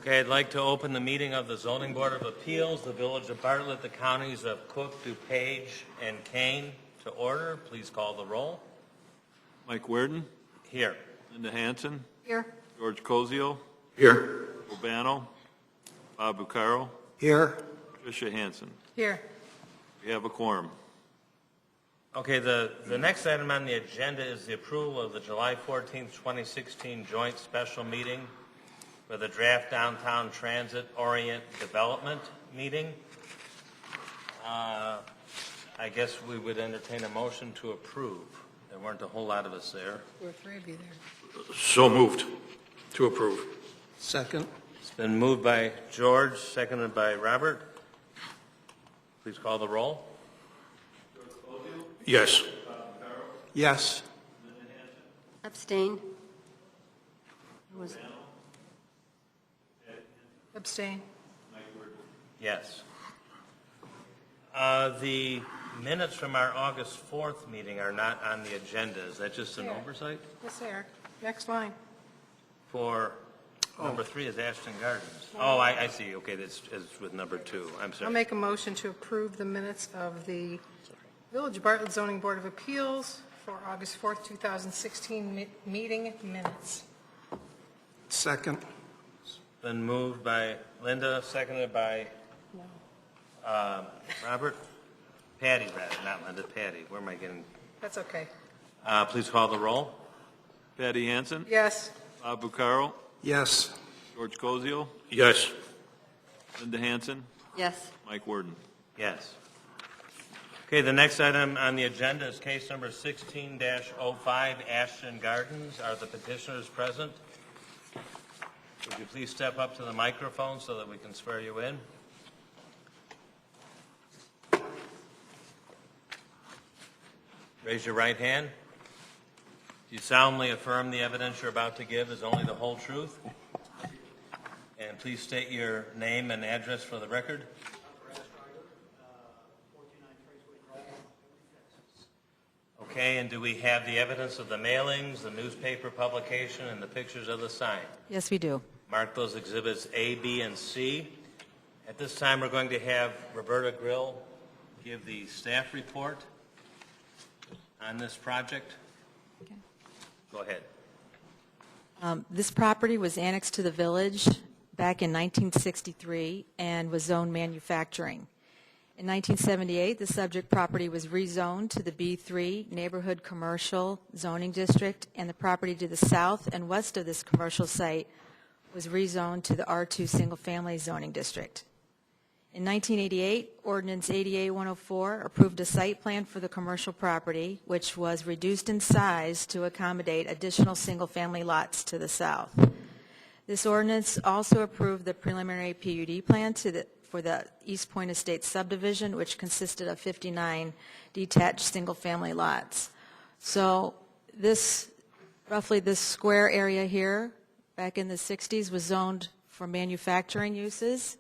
Okay, I'd like to open the meeting of the Zoning Board of Appeals, the Village of Bartlett, the counties of Cook, DuPage, and Kane to order. Please call the roll. Mike Werden. Here. Linda Hansen. Here. George Cozio. Here. Urbano. Bob Bucaro. Here. Tricia Hansen. Here. We have a quorum. Okay, the next item on the agenda is the approval of the July 14th, 2016 joint special meeting for the draft downtown transit orient development meeting. I guess we would entertain a motion to approve. There weren't a whole lot of us there. There were three of you there. So moved. To approve. Second. It's been moved by George, seconded by Robert. Please call the roll. Yes. Yes. Abstain. Abstain. Yes. The minutes from our August 4th meeting are not on the agenda. Is that just an Yeah. oversight? Yes, they are. Next line. For number 3 is Ashton Gardens. Oh, I see. Okay, that's with number 2. I'm I'll sorry. make a motion to approve the minutes of the Village of Bartlett Zoning Board of Appeals for August 4th, 2016 meeting minutes. Second. Been moved by Linda, seconded by Robert. Patty, rather, not Linda, Patty. Where am I getting? That's okay. Please call the roll. Patty Hansen. Yes. Bob Bucaro. Yes. George Cozio. Yes. Linda Hansen. Yes. Mike Werden. Yes. Okay, the next item on the agenda is case number 16-05, Ashton Gardens. Are the petitioners present? Would you please step up to the microphone so that we can swear you in? Raise your right hand. Do you solemnly affirm the evidence you're about to give is only the whole truth? And please state your name and address for the record. Okay, and do we have the evidence of the mailings, the newspaper publication, and the pictures of the sign? Yes, we do. Mark those exhibits A, B, and C. At this time, we're going to have Roberta Grill give the staff report on this project. Okay. Go ahead. This property was annexed to the village back in 1963 and was zoned manufacturing. In 1978, the subject property was rezoned to the B3 Neighborhood Commercial Zoning District, and the property to the south and west of this commercial site was rezoned to the R2 Single Family Zoning District. In 1988, Ordinance 88-104 approved a site plan for the commercial property, which was reduced in size to accommodate additional single-family lots to the south. This ordinance also approved the preliminary PUD plan for the East Point Estates subdivision, which consisted of 59 detached single-family lots. So roughly this square area here, back in the 60s, was zoned for manufacturing uses.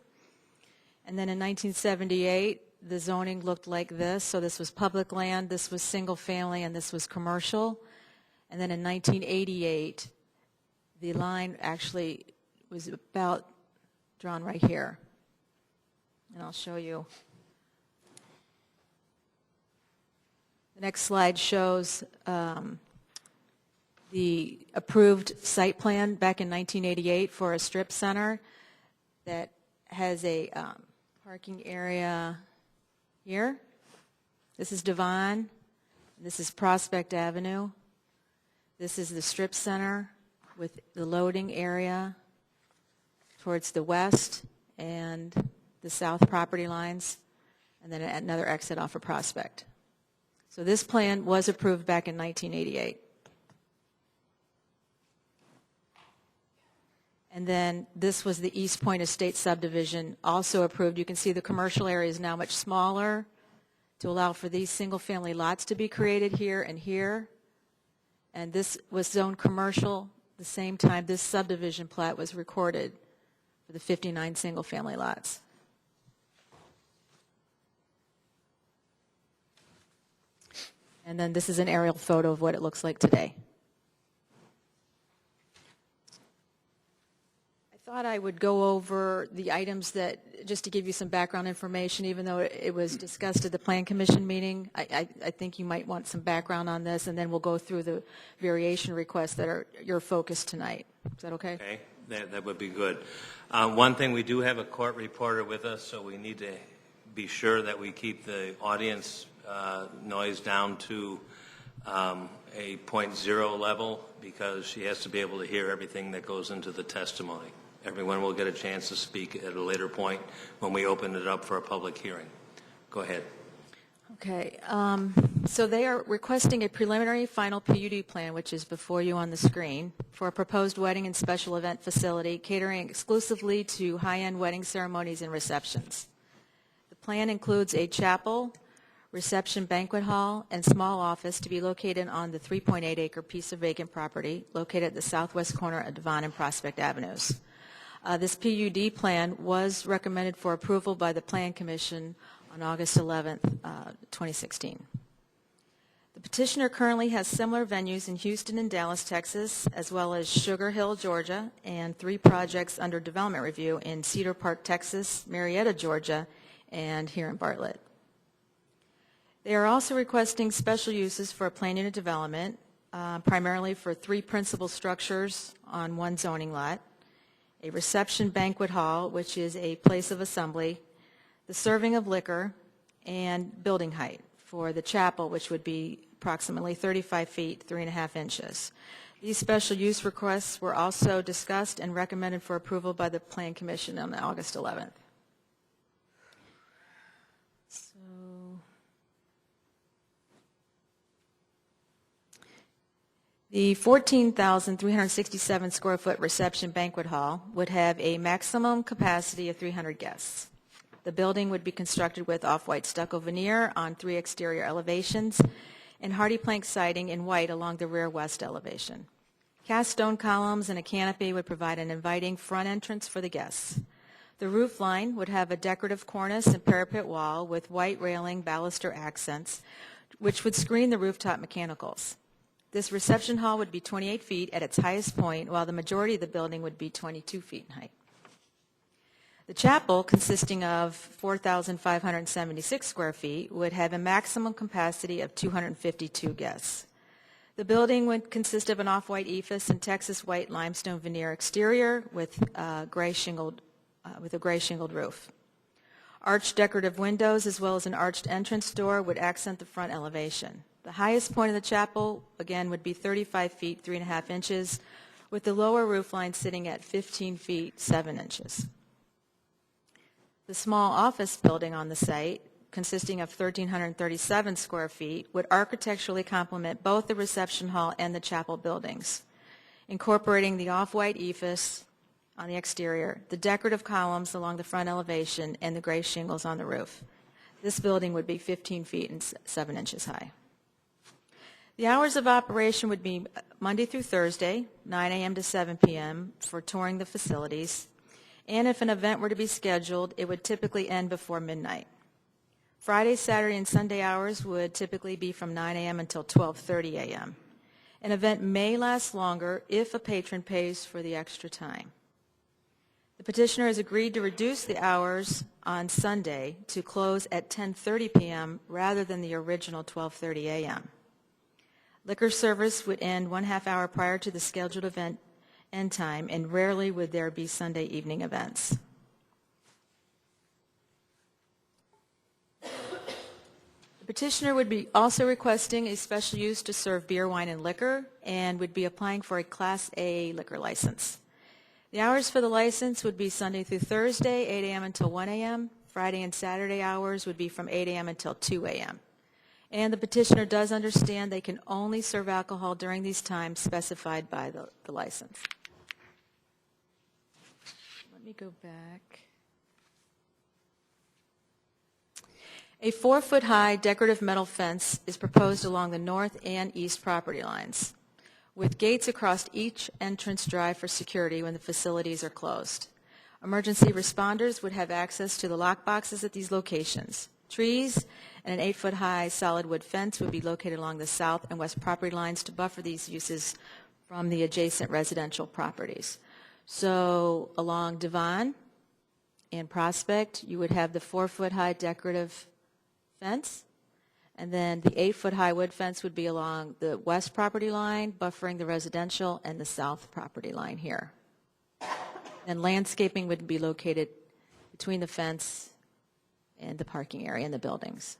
And then in 1978, the zoning looked like this. So this was public land, this was single-family, and this was commercial. And then in 1988, the line actually was about drawn right here. And I'll show you. The next slide shows the approved site plan back in 1988 for a strip center that has a parking area here. This is Devon. This is Prospect Avenue. This is the strip center with the loading area towards the west and the south property lines, and then another exit off of Prospect. So this plan was approved back in 1988. And then this was the East Point Estate subdivision, also approved. You can see the commercial area is now much smaller to allow for these single-family lots to be created here and here. And this was zoned commercial the same time this subdivision plat was recorded for the 59 single-family lots. And then this is an aerial photo of what it looks like today. thought I would go over the items that, just to give you some background information, even though it was discussed at the Plan Commission meeting. I think you might want some background on this, and then we'll go through the variation requests that are your focus tonight. Is that okay? Okay, that would be good. One thing, we do have a court reporter with us, so we need to be sure that we keep the audience noise down to a 0.0 level, because she has to be able to hear everything that goes into the testimony. Everyone will get a chance to speak at a later point when we open it up for a public hearing. Go ahead. Okay, so they are requesting a preliminary final PUD plan, which is before you on the screen, for a proposed wedding and special event facility catering exclusively to high-end wedding ceremonies and receptions. The plan includes a chapel, reception banquet hall, and small office to be located on the 3.8-acre piece of vacant property located at the southwest corner of Devon and Prospect Avenues. This PUD plan was recommended for approval by the Plan Commission on August 11th, 2016. The petitioner currently has similar venues in Houston and Dallas, Texas, as well as Sugar Hill, Georgia, and 3 projects under development review in Cedar Park, Texas, Marietta, Georgia, and here in Bartlett. They are also requesting special uses for a planned unit development, primarily for 3 principal structures on 1 zoning lot, a reception banquet hall, which is a place of assembly, the serving of liquor, and building height for the chapel, which would be approximately 35 feet, 3.5 inches. These special use requests were also discussed and recommended for approval by the Plan Commission on August 11th. The 14,367 square foot reception banquet hall would have a maximum capacity of 300 guests. The building would be constructed with off-white stucco veneer on 3 exterior elevations and hardy plank siding in white along the rear west elevation. Cast stone columns and a canopy would provide an inviting front entrance for the guests. The roof line would have a decorative cornice and parapet wall with white railing baluster accents, which would screen the rooftop mechanicals. This reception hall would be 28 feet at its highest point, while the majority of the building would be 22 feet in height. The chapel, consisting of 4,576 square feet, would have a maximum capacity of 252 guests. The building would consist of an off-white ephes and Texas white limestone veneer exterior with a gray shingled roof. Arched decorative windows as well as an arched entrance door would accent the front elevation. The highest point of the chapel, again, would be 35 feet, 3.5 inches, with the lower roof line sitting at 15 feet, 7 inches. The small office building on the site, consisting of 1,337 square feet, would architecturally complement both the reception hall and the chapel buildings, incorporating the off-white ephes on the exterior, the decorative columns along the front elevation, and the gray shingles on the roof. This building would be 15 feet and 7 inches high. The hours of operation would be Monday through Thursday, 9 a.m. to 7 p.m. for touring the facilities, and if an event were to be scheduled, it would typically end before midnight. Friday, Saturday, and Sunday hours would typically be from 9 a.m. until 12:30 a.m. An event may last longer if a patron pays for the extra time. The petitioner has agreed to reduce the hours on Sunday to close at 10:30 p.m. rather than the original 12:30 a.m. Liquor service would end 1/2 hour prior to the scheduled event end time, and rarely would there be Sunday evening events. The petitioner would be also requesting a special use to serve beer, wine, and liquor, and would be applying for a Class A liquor license. The hours for the license would be Sunday through Thursday, 8 a.m. until 1 a.m. Friday and Saturday hours would be from 8 a.m. until 2 a.m. And the petitioner does understand they can only serve alcohol during these times specified by the license. Let me go back. A 4-foot-high decorative metal fence is proposed along the north and east property lines, with gates across each entrance drive for security when the facilities are closed. Emergency responders would have access to the lock boxes at these locations. Trees and an 8-foot-high solid wood fence would be located along the south and west property lines to buffer these uses from the adjacent residential properties. So along Devon and Prospect, you would have the 4-foot-high decorative fence, and then the 8-foot-high wood fence would be along the west property line, buffering the residential, and the south property line here. And landscaping would be located between the fence and the parking area and the buildings.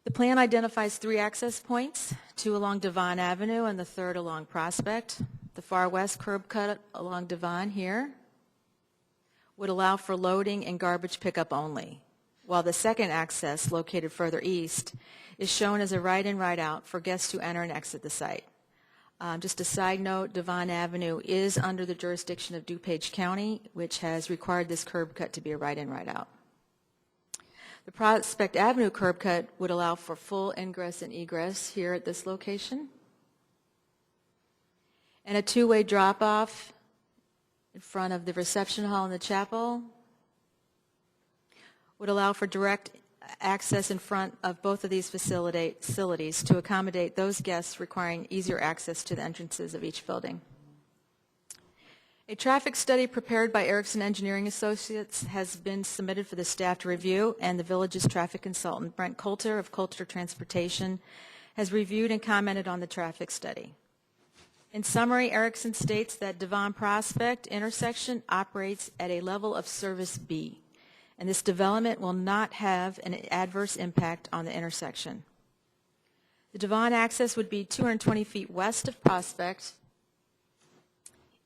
The plan identifies 3 access points, 2 along Devon Avenue and the 3rd along Prospect. The far west curb cut along Devon here would allow for loading and garbage pickup only, while the second access, located further east, is shown as a right-in, right-out for guests who enter and exit the site. Just a side note, Devon Avenue is under the jurisdiction of DuPage County, which has required this curb cut to be a right-in, right-out. The Prospect Avenue curb cut would allow for full ingress and egress here at this location, and a 2-way drop-off in front of the reception hall and the chapel would allow for direct access in front of both of these facilities to accommodate those guests requiring easier access to the entrances of each building. A traffic study prepared by Erickson Engineering Associates has been submitted for the staff to review, and the village's traffic consultant, Brent Coulter of Coulter Transportation, has reviewed and commented on the traffic study. In summary, Erickson states that Devon Prospect intersection operates at a level of service B, and this development will not have an adverse impact on the intersection. The Devon access would be 220 feet west of Prospect,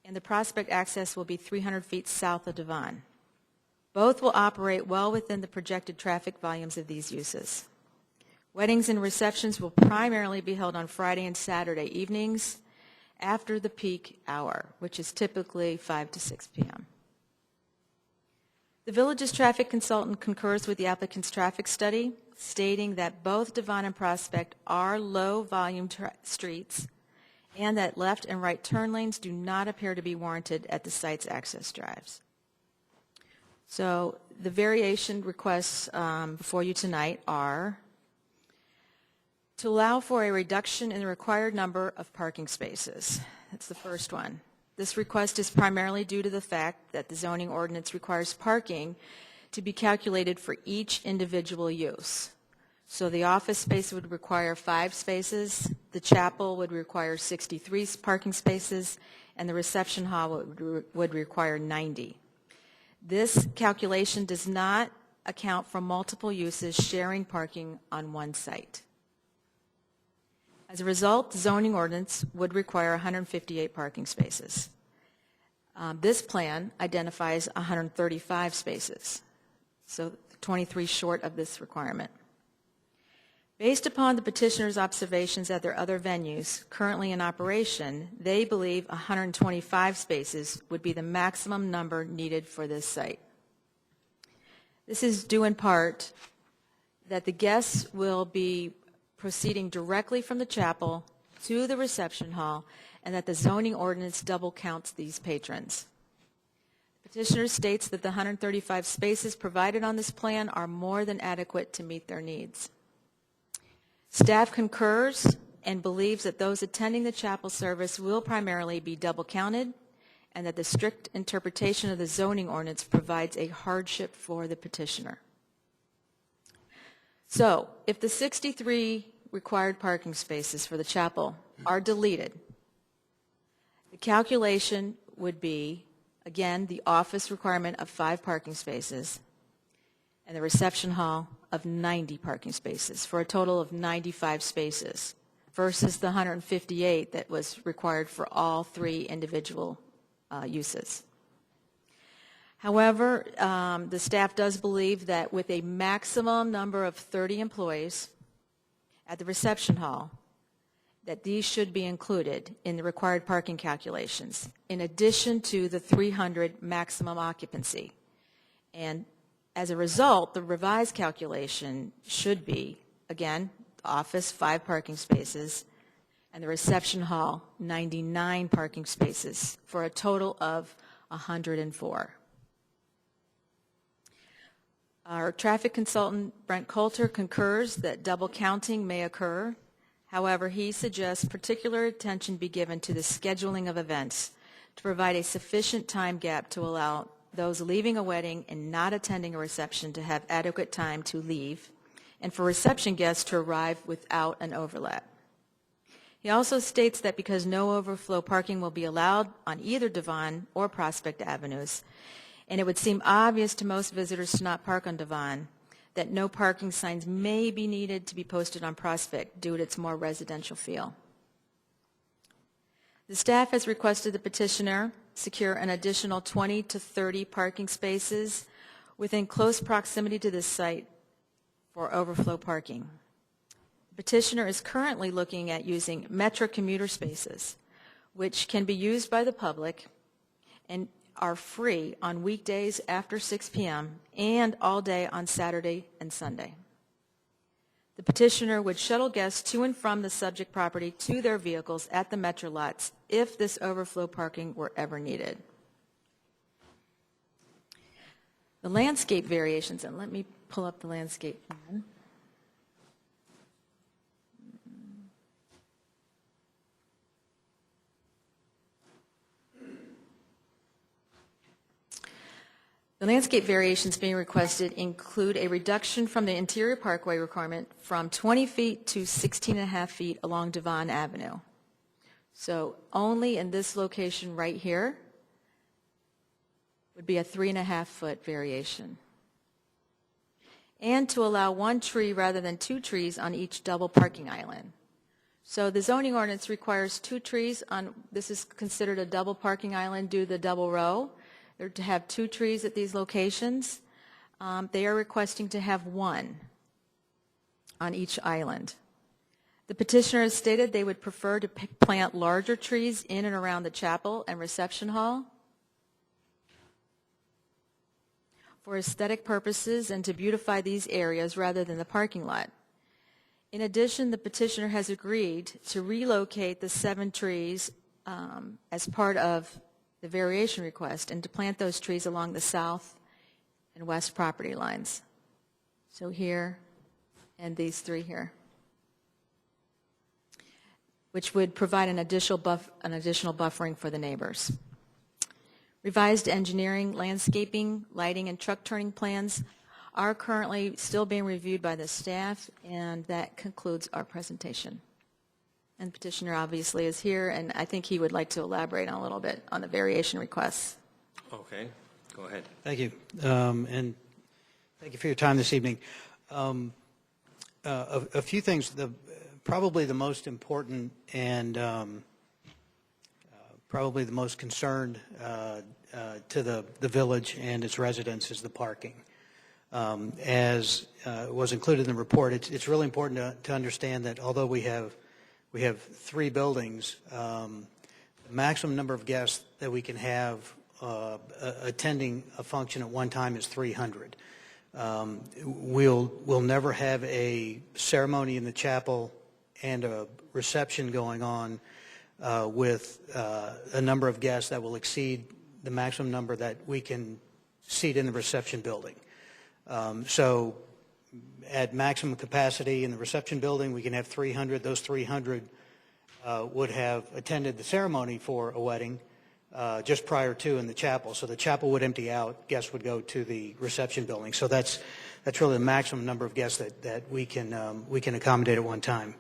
and the Prospect access will be 300 feet south of Devon. Both will operate well within the projected traffic volumes of these uses. Weddings and receptions will primarily be held on Friday and Saturday evenings after the peak hour, which is typically 5 to 6 p.m. The village's traffic consultant concurs with the applicant's traffic study, stating that both Devon and Prospect are low-volume streets and that left and right turn lanes do not appear to be warranted at the site's access drives. So the variation requests before you tonight are to allow for a reduction in the required number of parking spaces. That's the first one. This request is primarily due to the fact that the zoning ordinance requires parking to be calculated for each individual use. So the office space would require 5 spaces, the chapel would require 63 parking spaces, and the reception hall would require 90. This calculation does not account for multiple uses sharing parking on one site. As a result, the zoning ordinance would require 158 parking spaces. This plan identifies 135 spaces, so 23 short of this requirement. Based upon the petitioner's observations at their other venues currently in operation, they believe 125 spaces would be the maximum number needed for this site. This is due in part that the guests will be proceeding directly from the chapel to the reception hall, and that the zoning ordinance double counts these patrons. The petitioner states that the 135 spaces provided on this plan are more than adequate to meet their needs. Staff concurs and believes that those attending the chapel service will primarily be double counted, and that the strict interpretation of the zoning ordinance provides a hardship for the petitioner. So, if the 63 required parking spaces for the chapel are deleted, the calculation would be, again, the office requirement of 5 parking spaces and the reception hall of 90 parking spaces for a total of 95 spaces versus the 158 that was required for all 3 individual uses. However, the staff does believe that with a maximum number of 30 employees at the reception hall, that these should be included in the required parking calculations, in addition to the 300 maximum occupancy. And as a result, the revised calculation should be, again, office 5 parking spaces, and the reception hall 99 parking spaces for a total of 104. Our traffic consultant, Brent Coulter, concurs that double counting may occur. However, he suggests particular attention be given to the scheduling of events to provide a sufficient time gap to allow those leaving a wedding and not attending a reception to have adequate time to leave, and for reception guests to arrive without an overlap. He also states that because no overflow parking will be allowed on either Devon or Prospect Avenues, and it would seem obvious to most visitors to not park on Devon, that no parking signs may be needed to be posted on Prospect due to its more residential feel. The staff has requested the petitioner secure an additional 20 to 30 parking spaces within close proximity to this site for overflow parking. The petitioner is currently looking at using Metro commuter spaces, which can be used by the public and are free on weekdays after 6 p.m. and all day on Saturday and Sunday. The petitioner would shuttle guests to and from the subject property to their vehicles at the Metro lots if this overflow parking were ever needed. The landscape variations, and let me pull up the landscape plan. The landscape variations being requested include a reduction from the interior parkway requirement from 20 feet to 16.5 feet along Devon Avenue. So only in this location right here would be a 3.5-foot variation. And to allow 1 tree rather than 2 trees on each double parking island. So the zoning ordinance requires 2 trees on, this is considered a double parking island due to the double row. They're to have 2 trees at these locations. They are requesting to have 1 on each island. The petitioner has stated they would prefer to plant larger trees in and around the chapel and reception hall for aesthetic purposes and to beautify these areas rather than the parking lot. In addition, the petitioner has agreed to relocate the 7 trees as part of the variation request and to plant those trees along the south and west property lines. So here and these 3 here, which would provide an additional buffering for the neighbors. Revised engineering, landscaping, lighting, and truck turning plans are currently still being reviewed by the staff, and that concludes our presentation. And the petitioner obviously is here, and I think he would like to elaborate on a little bit on the variation requests. Okay, go ahead. Thank you. And thank you for your time this evening. A few things. Probably the most important and probably the most concerned to the village and its residents is the parking. As was included in the report, it's really important to understand that although we have 3 buildings, the maximum number of guests that we can have attending a function at one time is 300. We'll never have a ceremony in the chapel and a reception going on with a number of guests that will exceed the maximum number that we can seat in the reception building. So at maximum capacity in the reception building, we can have 300. Those 300 would have attended the ceremony for a wedding just prior to in the chapel. So the chapel would empty out. Guests would go to the reception building. So that's really the maximum number of guests that we can accommodate at one time.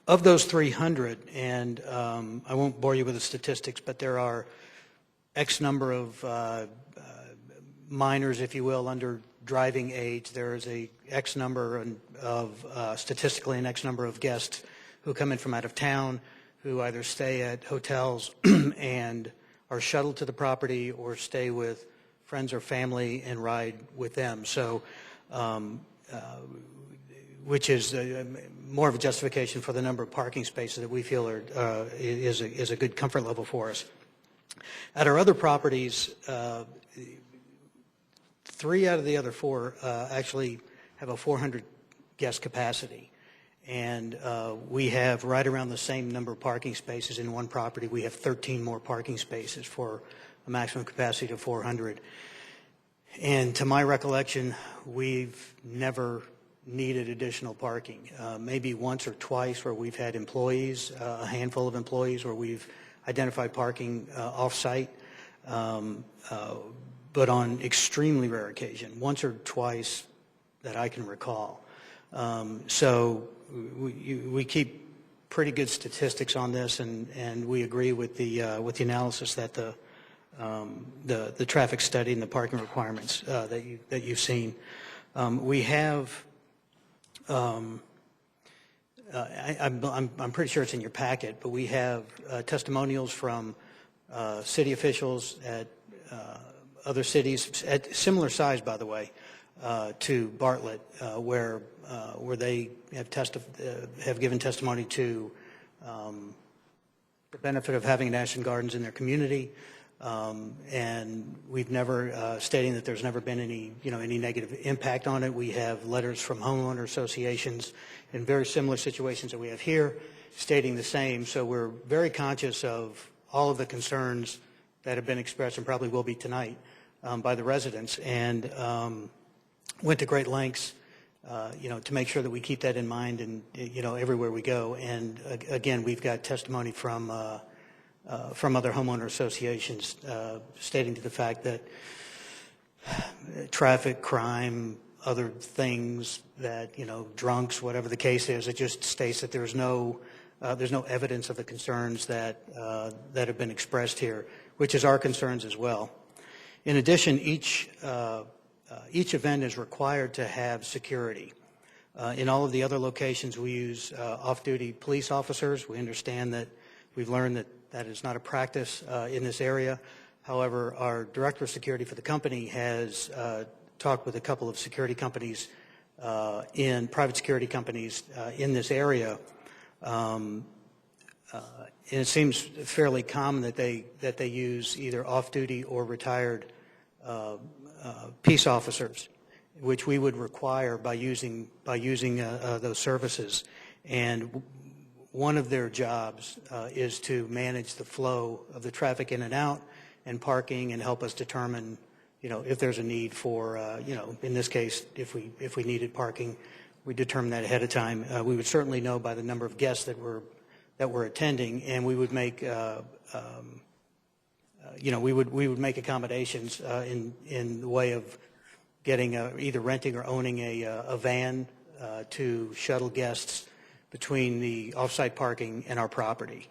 Of those 300, and I won't bore you with the statistics, but there are X number of minors, if you will, under driving age. There is a X number of statistically an X number of guests who come in from out of town, who either stay at hotels and are shuttled to the property or stay with friends or family and ride with them. So, which is more of a justification for the number of parking spaces that we feel is a good comfort level for us. At our other properties, 3 out of the other 4 actually have a 400 guest capacity. And we have right around the same number of parking spaces in one property. We have 13 more parking spaces for a maximum capacity of 400. And to my recollection, we've never needed additional parking. Maybe once or twice where we've had employees, a handful of employees, where we've identified parking off-site, but on extremely rare occasion, once or twice that I can recall. So we keep pretty good statistics on this, and we agree with the analysis that the traffic study and the parking requirements that you've seen. We have. I'm pretty sure it's in your packet, but we have testimonials from city officials at other cities at similar size, by the way, to Bartlett, where they have given testimony to the benefit of having an Ashton Gardens in their community, and we've never stating that there's never been any negative impact on it. We have letters from homeowner associations in very similar situations that we have here, stating the same. So we're very conscious of all of the concerns that have been expressed and probably will be tonight by the residents, and went to great lengths, to make sure that we keep that in mind, and everywhere we go. And again, we've got testimony from other homeowner associations stating to the fact that traffic, crime, other things that drunks, whatever the case is, it just states that there's no evidence of the concerns that have been expressed here, which is our concerns as well. In addition, each event is required to have security. In all of the other locations, we use off-duty police officers. We understand that we've learned that is not a practice in this area. However, our director of security for the company has talked with a couple of security companies, private security companies in this area, and it seems fairly common that they use either off-duty or retired peace officers, which we would require by using those services. And one of their jobs is to manage the flow of the traffic in and out and parking, and help us determine, if there's a need for, in this case, if we needed parking, we determine that ahead of time. We would certainly know by the number of guests that were attending, and we would make we would make accommodations in the way of getting either renting or owning a van to shuttle guests between the off-site parking and our property.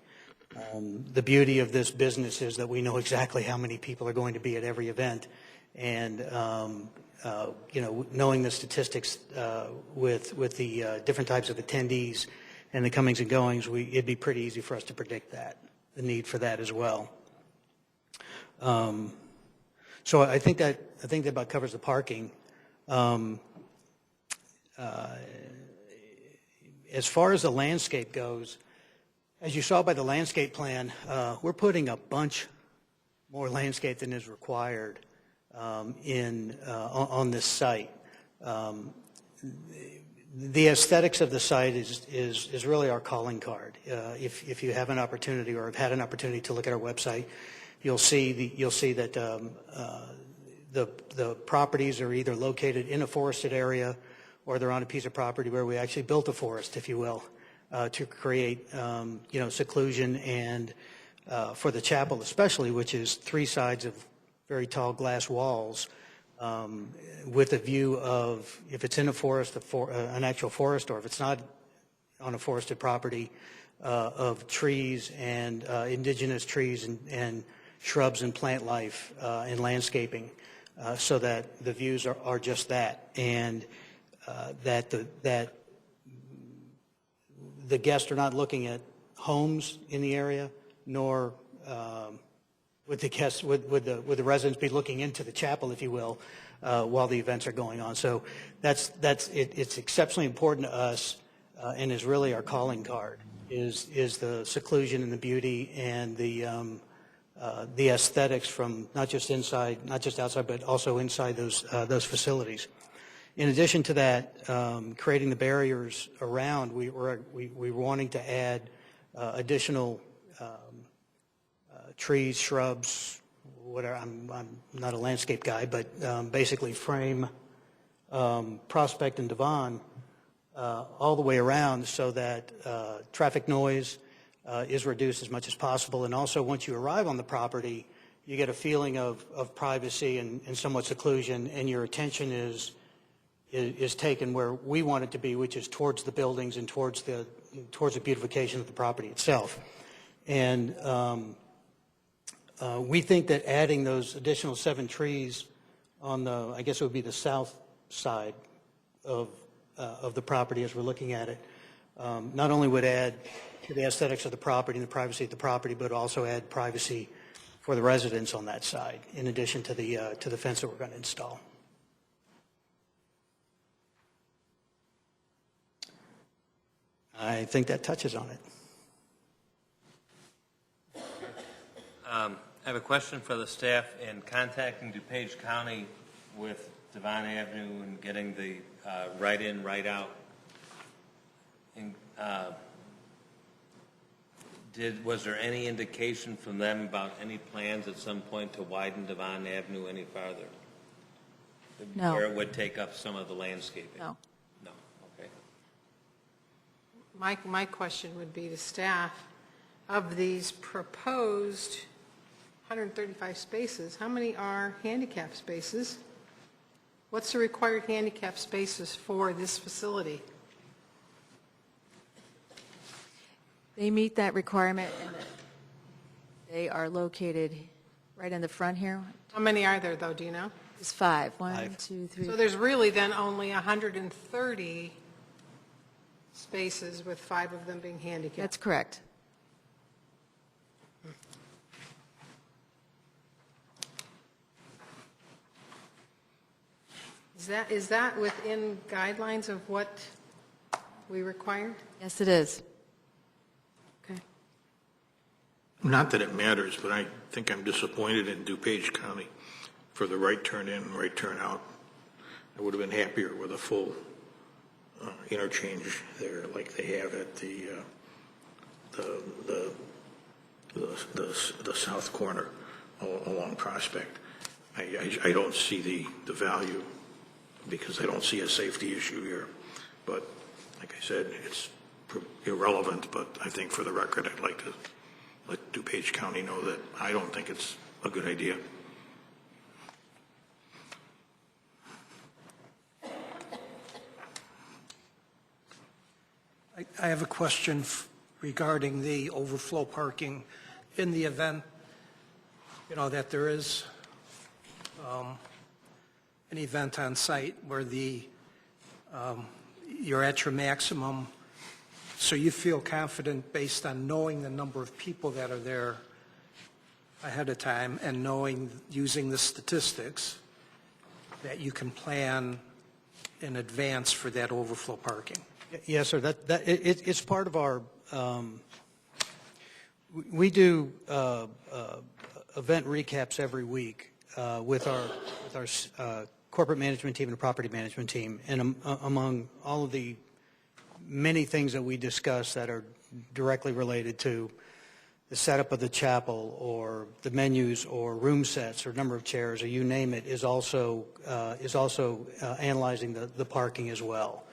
The beauty of this business is that we know exactly how many people are going to be at every event, and knowing the statistics with the different types of attendees and the comings and goings, it'd be pretty easy for us to predict the need for that as well. So I think that about covers the parking. As far as the landscape goes, as you saw by the landscape plan, we're putting a bunch more landscape than is required on this site. The aesthetics of the site is really our calling card. If you have an opportunity or have had an opportunity to look at our website, you'll see that the properties are either located in a forested area or they're on a piece of property where we actually built a forest, if you will, to create seclusion, and for the chapel especially, which is 3 sides of very tall glass walls, with a view of, if it's in a forest, an actual forest, or if it's not on a forested property, of trees and indigenous trees and shrubs and plant life and landscaping, so that the views are just that, and that the guests are not looking at homes in the area, nor would the residents be looking into the chapel, if you will, while the events are going on. So it's exceptionally important to us, and is really our calling card, is the seclusion and the beauty and the aesthetics from not just outside, but also inside those facilities. In addition to that, creating the barriers around, we were wanting to add additional trees, shrubs, whatever. I'm not a landscape guy, but basically frame Prospect and Devon all the way around so that traffic noise is reduced as much as possible. And also, once you arrive on the property, you get a feeling of privacy and somewhat seclusion, and your attention is taken where we want it to be, which is towards the buildings and towards the beautification of the property itself. And we think that adding those additional 7 trees on the, I guess it would be the south side of the property as we're looking at it, not only would add to the aesthetics of the property and the privacy of the property, but also add privacy for the residents on that side, in addition to the fence that we're going to install. I think that touches on it. I have a question for the staff. In contacting DuPage County with Devon Avenue and getting the right-in, right-out, was there any indication from them about any plans at some point to widen Devon Avenue any farther? No. Where it would take up some of the landscaping? No. No, okay. My question would be to staff, of these proposed 135 spaces, how many are handicap spaces? What's the required handicap spaces for this facility? They meet that requirement, and they are located right in the front here. How many are there, though, do you know? There's 5. 1, Five. 2, 3. So there's really then only 130 spaces, with 5 of them being handicapped. That's correct. Is that within guidelines of what we required? Yes, it is. Okay. Not that it matters, but I think I'm disappointed in DuPage County for the right turn in, right turn out. I would have been happier with a full interchange there, like they have at the south corner along Prospect. I don't see the value, because I don't see a safety issue here. But like I said, it's irrelevant, but I think for the record, I'd like to let DuPage County know that I don't think it's a good idea. I have a question regarding the overflow parking. In the event, that there is an event on site where you're at your maximum, so you feel confident based on knowing the number of people that are there ahead of time and using the statistics, that you can plan in advance for that overflow parking? Yes, sir. It's part of our. We do event recaps every week with our corporate management team and property management team, and among all of the many things that we discuss that are directly related to the setup of the chapel or the menus or room sets or number of chairs or you name it, is also analyzing the parking as well.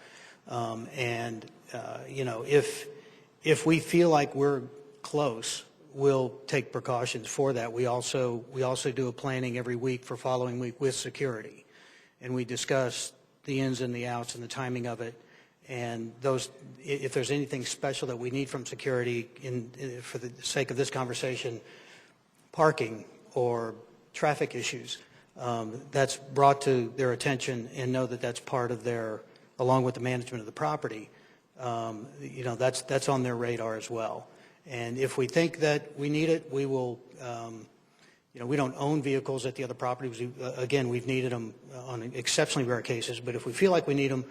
If we feel like we're close, we'll take precautions for that. We also do a planning every week for following week with security, and we discuss the ins and the outs and the timing of it. And if there's anything special that we need from security for the sake of this conversation, parking or traffic issues, that's brought to their attention, and know that that's part of their, along with the management of the property, that's on their radar as well. And if we think that we need it, we will, we don't own vehicles at the other properties. Again, we've needed them on exceptionally rare cases, but if we feel like we need them,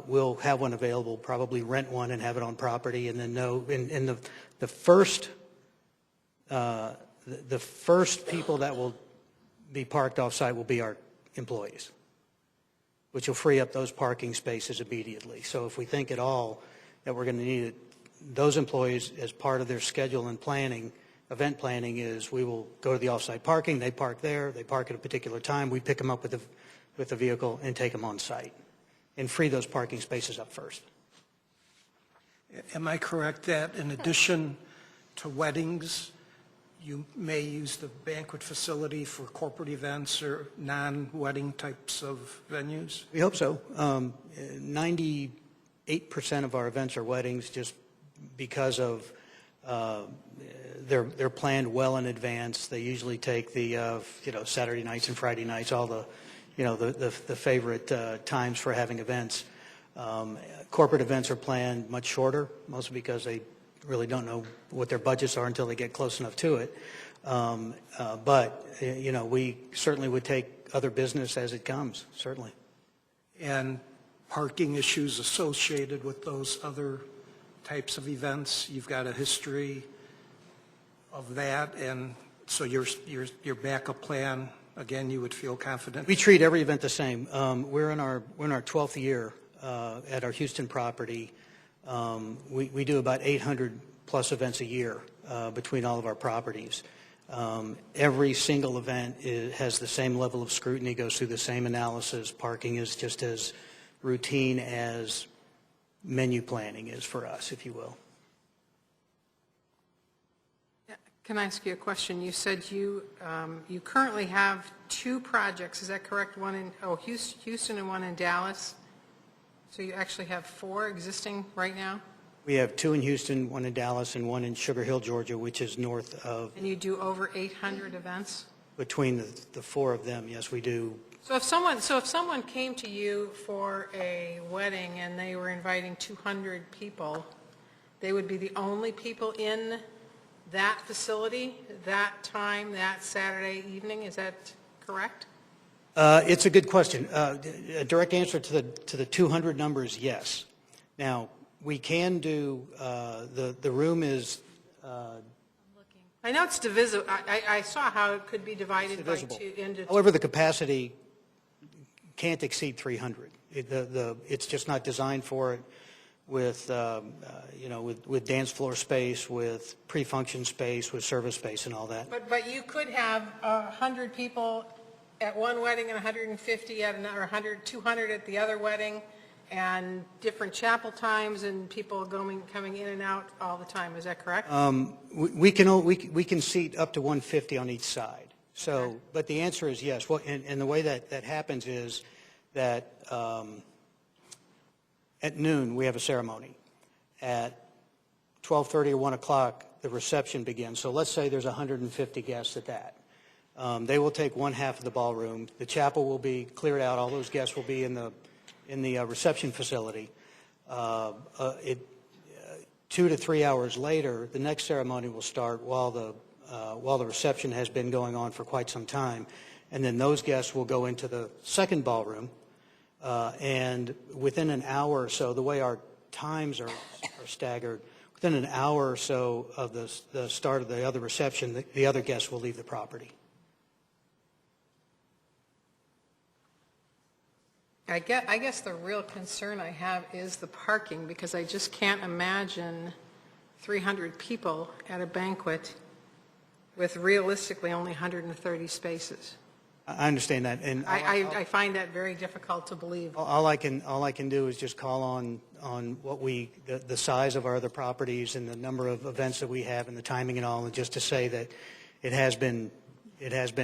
we'll have one available, probably rent one and have it on property, and then the first people that will be parked off-site will be our employees, which will free up those parking spaces immediately. So if we think at all that we're going to need it, those employees, as part of their schedule and planning, event planning, is we will go to the off-site parking, they park there, they park at a particular time, we pick them up with the vehicle and take them on site. and free those parking spaces up first. Am I correct that in addition to weddings, you may use the banquet facility for corporate events or non-wedding types of venues? We hope so. 98% of our events are weddings just because of they're planned well in advance. They usually take the Saturday nights and Friday nights, all the the favorite times for having events. Corporate events are planned much shorter, mostly because they really don't know what their budgets are until they get close enough to it. But we certainly would take other business as it comes, certainly. And parking issues associated with those other types of events, you've got a history of that, and so your backup plan, again, you would feel confident? We treat every event the same. We're in our 12th year at our Houston property. We do about 800 plus events a year between all of our properties. Every single event has the same level of scrutiny, goes through the same analysis. Parking is just as routine as menu planning is for us, if you will. Can I ask you a question? You said you currently have 2 projects, is that correct? One in Houston and one in Dallas? So you actually have 4 existing right now? We have 2 in Houston, 1 in Dallas, and 1 in Sugar Hill, Georgia, which is north of. And you do over 800 events? Between the 4 of them, yes, we do. So if someone came to you for a wedding and they were inviting 200 people, they would be the only people in that facility, that time, that Saturday evening, is that correct? It's a good question. A direct answer to the 200 number is yes. Now, we can do, the room is. I know it's divisible. I saw how it could be divided by 2 into 2. However, the capacity can't exceed 300. It's just not designed for it with dance floor space, with pre-function space, with service space and all that. But you could have 100 people at one wedding and 150 at another, 200 at the other wedding, and different chapel times and people coming in and out all the time. Is that correct? We can seat up to 150 on each side. So, okay. But the answer is yes. Well, and the way that happens is that at noon we have a ceremony. At 12:30 or 1 o'clock the reception begins. So let's say there's 150 guests at that. They will take one half of the ballroom. The chapel will be cleared out. All those guests will be in the reception facility. 2 to 3 hours later, the next ceremony will start while the reception has been going on for quite some time, and then those guests will go into the second ballroom. And within an hour or so, the way our times are staggered, within an hour or so of the start of the other reception, the other guests will leave the property. I guess the real concern I have is the parking, because I just can't imagine 300 people at a banquet with realistically only 130 spaces. I understand that, and I find that very difficult to believe. All I can do is just call on what the size of our other properties and the number of events that we have and the timing and all, and just to say that it has been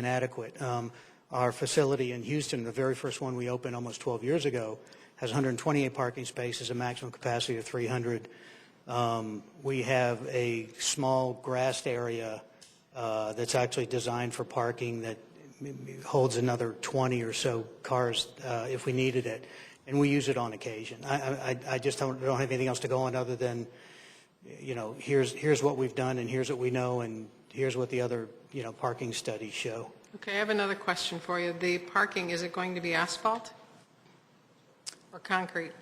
adequate. Our facility in Houston, the very first one we opened almost 12 years ago, has 128 parking spaces, a maximum capacity of 300. We have a small grassed area that's actually designed for parking that holds another 20 or so cars if we needed it, and we use it on occasion. I just don't have anything else to go on other than, here's what we've done, and here's what we know, and here's what the other parking studies show. Okay, I have another question for you. The parking, is it going to be asphalt or concrete?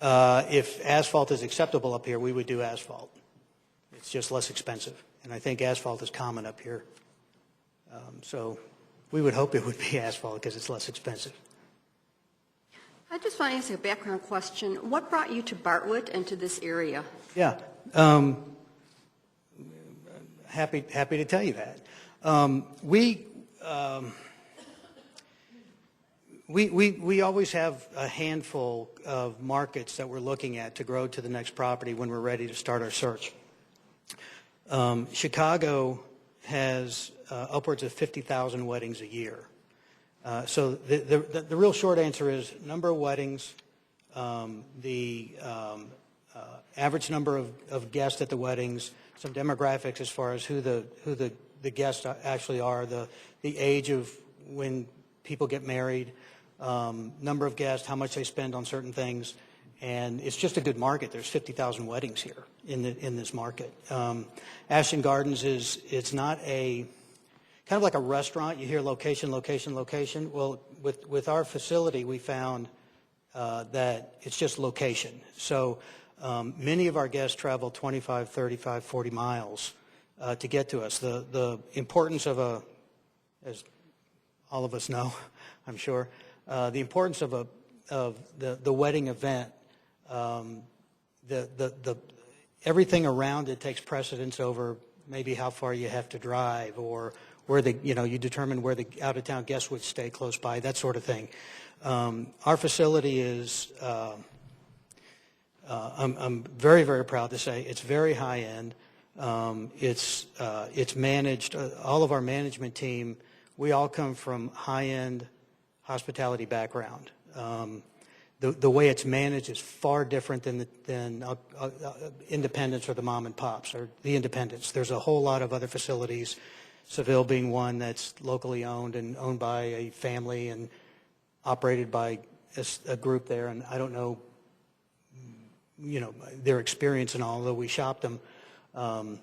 If asphalt is acceptable up here, we would do asphalt. It's just less expensive, and I think asphalt is common up here. So we would hope it would be asphalt because it's less expensive. I just want to ask you a background question. What brought you to Bartlett and to this area? Yeah, happy to We always have a handful of markets that we're looking at to grow to the next property when we're ready to start our search. Chicago has upwards of 50,000 weddings a year. So the real short answer is number of weddings, the average number of guests at the weddings, some demographics as far as who the guests actually are, the age of when people get married, number of guests, how much they spend on certain things, and it's just a good market. There's 50,000 weddings here in this market. Ashton Gardens it's not a kind of like a restaurant. You hear location, location, location. Well, with our facility, we found that it's just location. So many of our guests travel 25, 35, 40 miles to get to us. The importance of as all of us know, I'm sure, the importance of the wedding event, everything around it takes precedence over maybe how far you have to drive or where you determine where the out-of-town guests would stay close by, that sort of thing. Our facility is, I'm very, very proud to say, it's very high-end. It's managed, all of our management team, we all come from high-end hospitality background. The way it's managed is far different than independents or the mom and pops or the independents. There's a whole lot of other facilities, Seville being one that's locally owned and owned by a family and operated by a group there. And I don't know, their experience and all, although we shopped them. All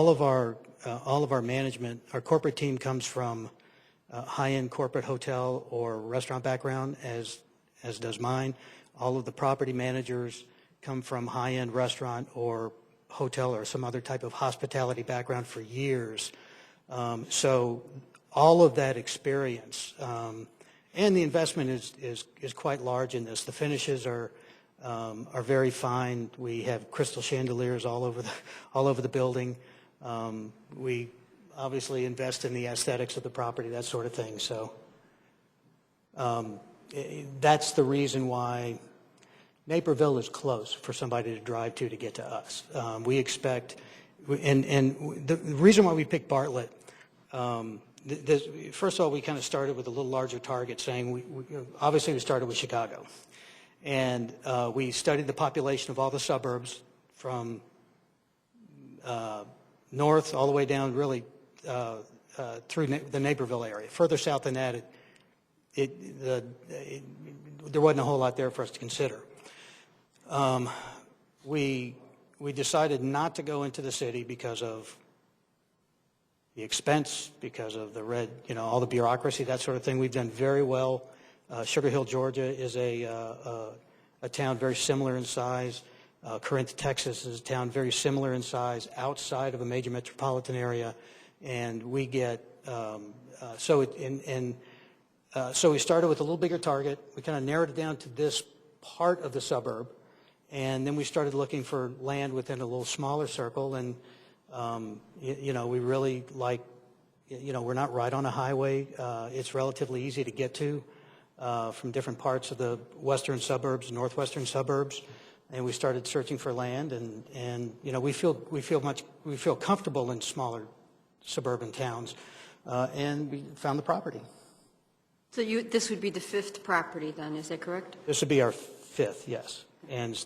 of our management, our corporate team comes from high-end corporate hotel or restaurant background, as does mine. All of the property managers come from high-end restaurant or hotel or some other type of hospitality background for years. So all of that experience, and the investment is quite large in this. The finishes are very fine. We have crystal chandeliers all over the building. We obviously invest in the aesthetics of the property, that sort of thing. So that's the reason why Naperville is close for somebody to drive to get to us. We expect, and the reason why we picked Bartlett, first of all, we kind of started with a little larger target, saying obviously we started with Chicago. And we studied the population of all the suburbs from north all the way down really through the Naperville area. Further south than that, there wasn't a whole lot there for us to consider. We decided not to go into the city because of the expense, because of the all the bureaucracy, that sort of thing. We've done very well. Sugar Hill, Georgia is a town very similar in size. Corinth, Texas is a town very similar in size outside of a major metropolitan area. And we get, so we started with a little bigger target. We kind of narrowed it down to this part of the suburb. And then we started looking for land within a little smaller circle. And, we really like, we're not right on a highway. It's relatively easy to get to from different parts of the western suburbs, northwestern suburbs. And we started searching for land, and we feel comfortable in smaller suburban towns, and we found the property. So this would be the fifth property then, is that correct? This would be our fifth, yes. And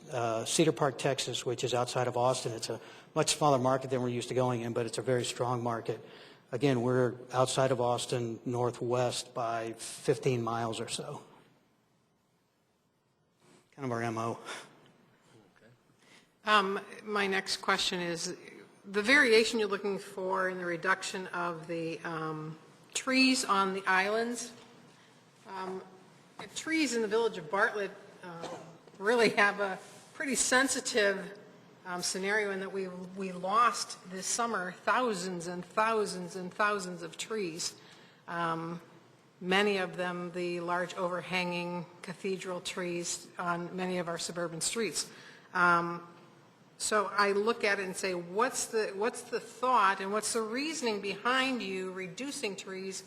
Cedar Park, Texas, which is outside of Austin, it's a much smaller market than we're used to going in, but it's a very strong market. Again, we're outside of Austin, northwest by 15 miles or so. Kind of our MO. My next question is, the variation you're looking for in the reduction of the trees on the islands. Trees in the village of Bartlett really have a pretty sensitive scenario in that we lost this summer thousands and thousands and thousands of trees. Many of them the large overhanging cathedral trees on many of our suburban streets. So I look at it and say, what's the thought and what's the reasoning behind you reducing trees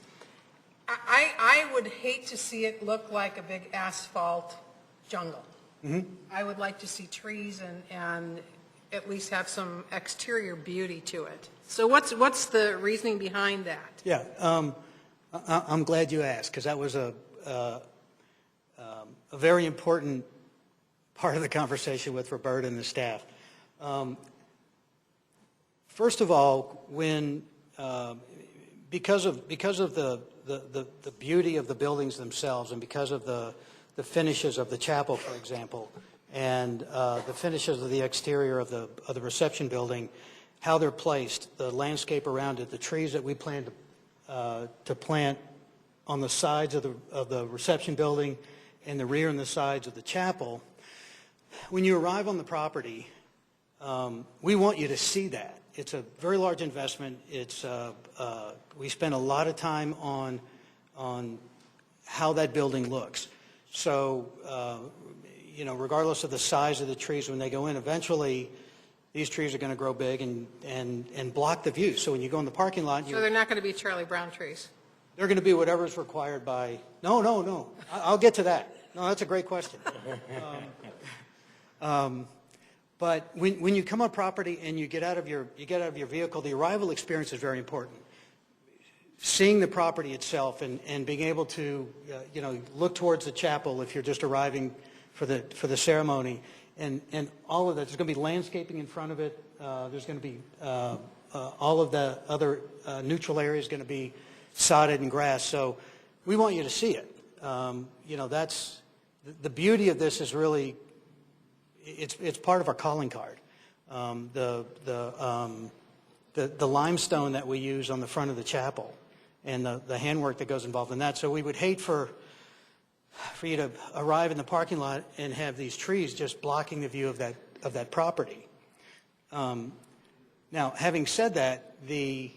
I would hate to see it look like a big asphalt jungle. I would like to see trees and at least have some exterior beauty to it. So what's the reasoning behind that? Yeah, I'm glad you asked, because that was a very important part of the conversation with Roberta and the staff. First of all, when because of the beauty of the buildings themselves, and because of the finishes of the chapel, for example, and the finishes of the exterior of the reception building, how they're placed, the landscape around it, the trees that we plan to plant on the sides of the reception building and the rear and the sides of the chapel. When you arrive on the property, we want you to see that. It's a very large investment. We spend a lot of time on how that building looks. So, regardless of the size of the trees when they go in, eventually these trees are going to grow big and block the view. So when you go in the parking lot, So they're not going to be Charlie Brown trees? they're going to be whatever's required by. No. I'll get to that. No, that's a great question. But when you come on property and you get out of your vehicle, the arrival experience is very important. Seeing the property itself and being able to look towards the chapel if you're just arriving for the ceremony, and all of that. There's going to be landscaping in front of it. There's going to be all of the other neutral areas going to be sodded and grass. So we want you to see it. That's the beauty of this is really. It's part of our calling card. The limestone that we use on the front of the chapel, and the handwork that goes involved in that. So we would hate for you to arrive in the parking lot and have these trees just blocking the view of that property. Now, having said that, the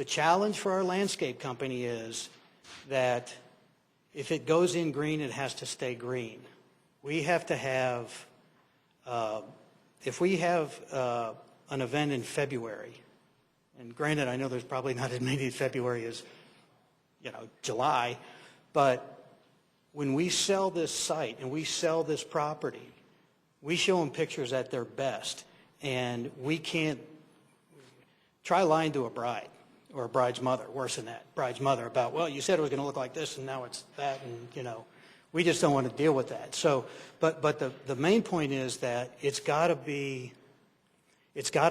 challenge for our landscape company is that if it goes in green, it has to stay green. We have to have, if we have an event in February, and granted, I know there's probably not as many in February as, July, but when we sell this site and we sell this property, we show them pictures at their best, and we can't try lying to a bride or a bride's mother, worse than that, bride's mother, about, well, you said it was going to look like this, and now it's that, and, we just don't want to deal with that. So, but the main point is that it's got to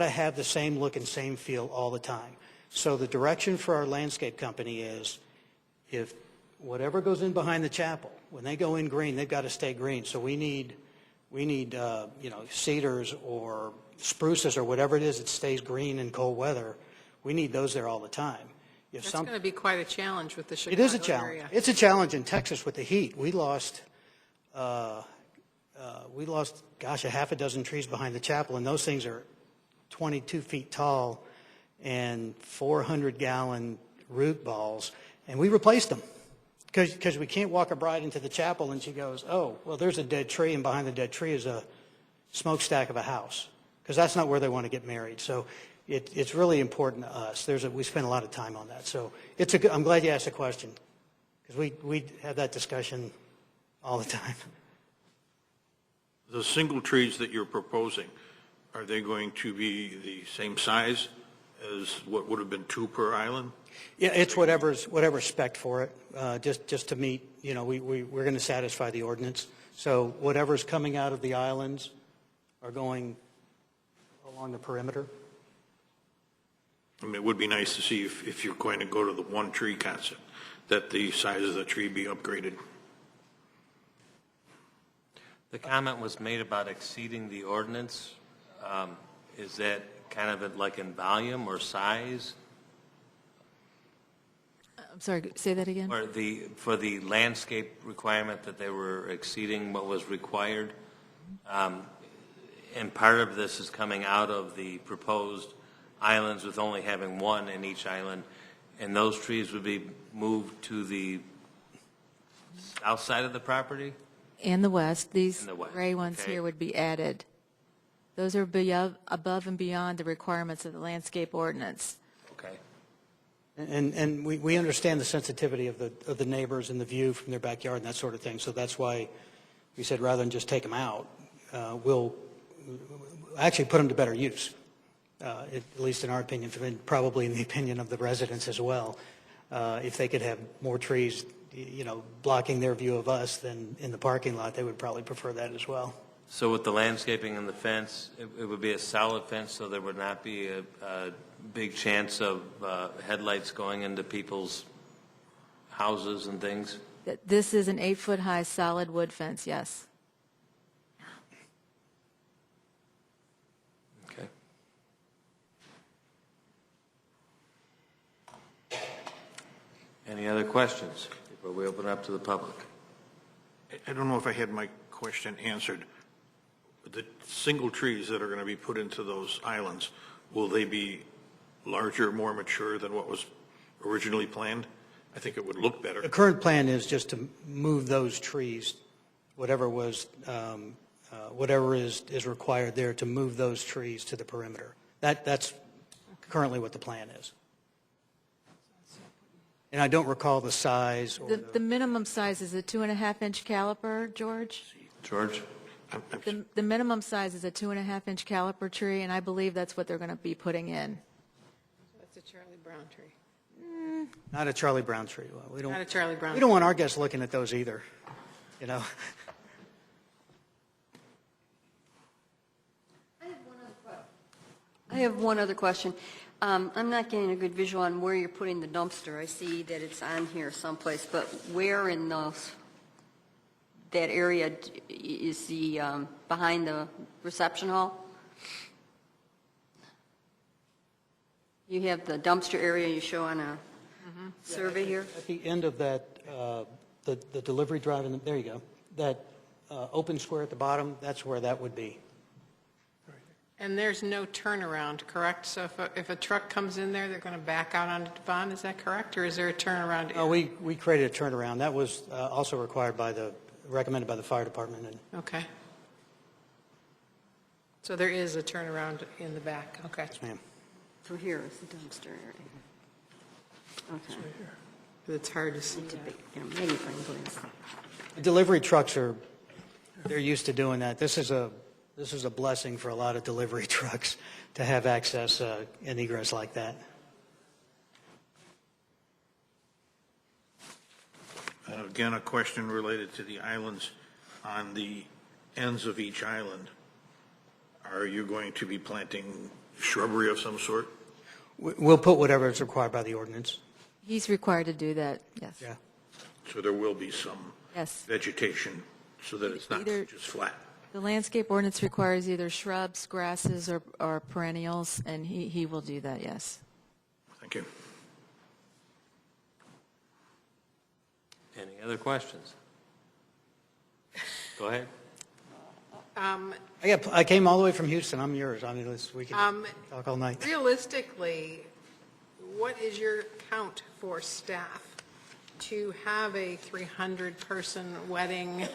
have the same look and same feel all the time. So the direction for our landscape company is, if whatever goes in behind the chapel, when they go in green, they've got to stay green. So we need cedars or spruces or whatever it is that stays green in cold weather. We need those there all the time. That's going to be quite a challenge with the Chicago area. It is a challenge. Area. It's a challenge in Texas with the heat. We lost, a half a dozen trees behind the chapel, and those things are 22 feet tall and 400-gallon root balls, and we replaced them because we can't walk a bride into the chapel and she goes, oh, well, there's a dead tree, and behind the dead tree is a smokestack of a house, because that's not where they want to get married. So it's really important to us. We spend a lot of time on that. So I'm glad you asked the question, because we have that discussion all the time. The single trees that you're proposing, are they going to be the same size as what would have been 2 per island? Yeah, it's whatever's spec for it, just to meet, we're going to satisfy the ordinance. So whatever's coming out of the islands are going along the perimeter. I mean, it would be nice to see if you're going to go to the one tree concept, that the size of the tree be upgraded. The comment was made about exceeding the ordinance. Is that kind of like in volume or size? I'm sorry, say that again? Or for the landscape requirement that they were exceeding what was required? And part of this is coming out of the proposed islands with only having one in each island, and those trees would be moved to the south side of the property? In the west, these In the west, gray ones okay. here would be added. Those are above and beyond the requirements of the landscape ordinance. Okay. And we understand the sensitivity of the neighbors and the view from their backyard and that sort of thing. So that's why we said rather than just take them out, we'll actually put them to better use, at least in our opinion, and probably in the opinion of the residents as well. If they could have more trees, blocking their view of us than in the parking lot, they would probably prefer that as well. So with the landscaping and the fence, it would be a solid fence, so there would not be a big chance of headlights going into people's houses and things? This is an 8-foot-high solid wood fence, yes. Okay. Any other questions before we open up to the public? I don't know if I had my question answered. The single trees that are going to be put into those islands, will they be larger, more mature than what was originally planned? I think it would look better. The current plan is just to move those trees, whatever is required there, to move those trees to the perimeter. That's currently what the plan is. And I don't recall the size. Or The minimum size is a 2.5-inch caliper, George? George? The minimum size is a 2.5-inch caliper tree, and I believe that's what they're going to be putting in. That's a Charlie Brown tree. Not a Charlie Brown tree. Well, we don't. Not a Charlie Brown. We don't want our guests looking at those either. I have one other question. I'm not getting a good visual on where you're putting the dumpster. I see that it's on here someplace, but where in that area is the behind the reception hall? You have the dumpster area you show on a survey here? At the end of that, the delivery drive, there you go. That open square at the bottom, that's where that would be. And there's no turnaround, correct? So if a truck comes in there, they're going to back out onto Devon, is that correct? Or is there a turnaround? No, we created a turnaround. That was also recommended by the fire department. Okay. So there is a turnaround in the back, okay. Yes, ma'am. So here is the dumpster area. Okay. It's hard to see. It's a big, magnifying glass. The delivery trucks they're used to doing that. This is a blessing for a lot of delivery trucks to have access and egress like that. Again, a question related to the islands. On the ends of each island, are you going to be planting shrubbery of some sort? We'll put whatever is required by the ordinance. He's required to do that, yes. Yeah. So there will be some Yes. vegetation so that it's not Either- just flat. The landscape ordinance requires either shrubs, grasses, or perennials, and he will do that, yes. Thank you. Any other questions? Go ahead. I came all the way from Houston. I'm yours. I mean, we can talk all night. Realistically, what is your count for staff to have a 300-person wedding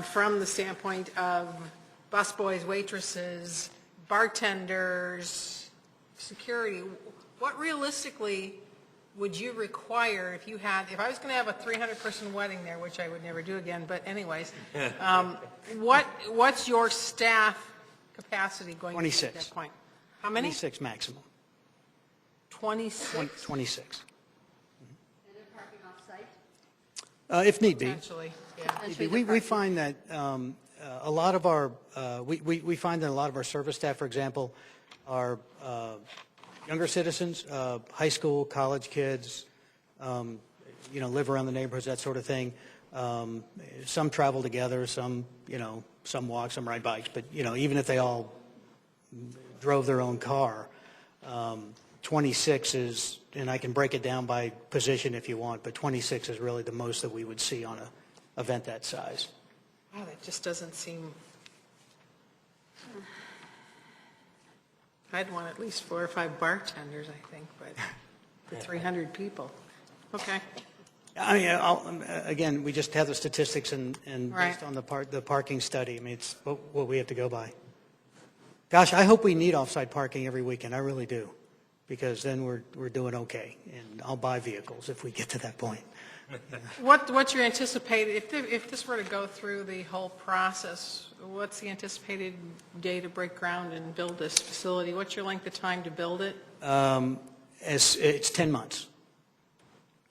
from the standpoint of busboys, waitresses, bartenders, security? What realistically would you require if I was going to have a 300-person wedding there, which I would never do again, but anyways, what's your staff capacity going to be 26. at that point? How many? 26 maximum. 26? 26. Is there parking off-site? If need be. Potentially, yeah. We find that a lot of our we find that a lot of our service staff, for example, are younger citizens, high school, college kids, live around the neighborhoods, that sort of thing. Some travel together, some walk, some ride bikes. But even if they all drove their own car, 26 is, and I can break it down by position if you want, but 26 is really the most that we would see on an event that size. Wow, that just doesn't seem... I'd want at least 4 or 5 bartenders, I think, but for 300 people. Okay. I mean, again, we just have the statistics and Right. based on the parking study, I mean, it's what we have to go by. Gosh, I hope we need off-site parking every weekend. I really do. because then we're doing okay, and I'll buy vehicles if we get to that point. What's your anticipated, if this were to go through the whole process, what's the anticipated day to break ground and build this facility? What's your length of time to build it? It's 10 months.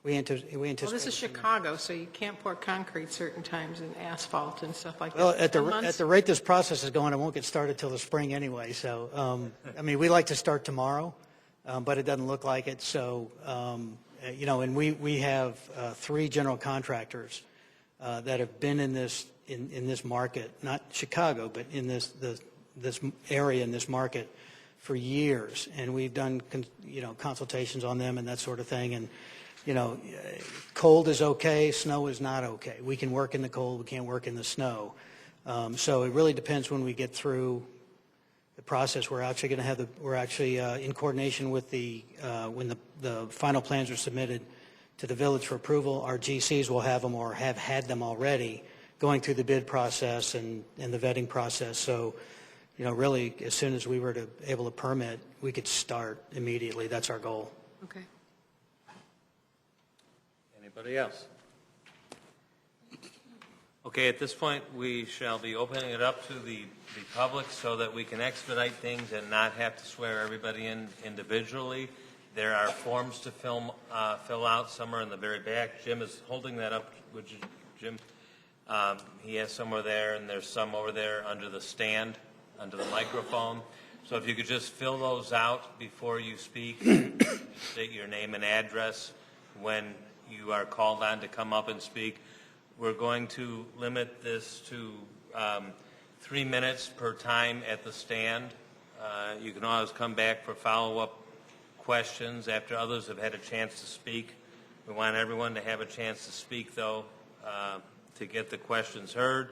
We anticipate. Well, this is Chicago, so you can't pour concrete certain times and asphalt and stuff like that. Well, at 10 months? the rate this process is going, it won't get started till the spring anyway. So, I mean, we like to start tomorrow, but it doesn't look like it. So, you know, and we have 3 general contractors that have been in this market, not Chicago, but in this area, in this market for years, and we've done consultations on them and that sort of thing. And you know, cold is okay, snow is not okay. We can work in the cold, we can't work in the snow. So it really depends when we get through the process. We're actually going to have we're actually in coordination with when the final plans are submitted to the village for approval. Our GCs will have them or have had them already going through the bid process and the vetting process. So, you know, really, as soon as we were able to permit, we could start immediately. That's our goal. Okay. Anybody else? Okay, at this point, we shall be opening it up to the public so that we can expedite things and not have to swear everybody in individually. There are forms to fill out. Some are in the very back. Jim is holding that up. Would you, Jim? He has somewhere there, and there's some over there under the stand, under the microphone. So if you could just fill those out before you speak, state your name and address when you are called on to come up and speak. We're going to limit this to 3 minutes per time at the stand. You can always come back for follow-up questions after others have had a chance to speak. We want everyone to have a chance to speak, though, to get the questions heard.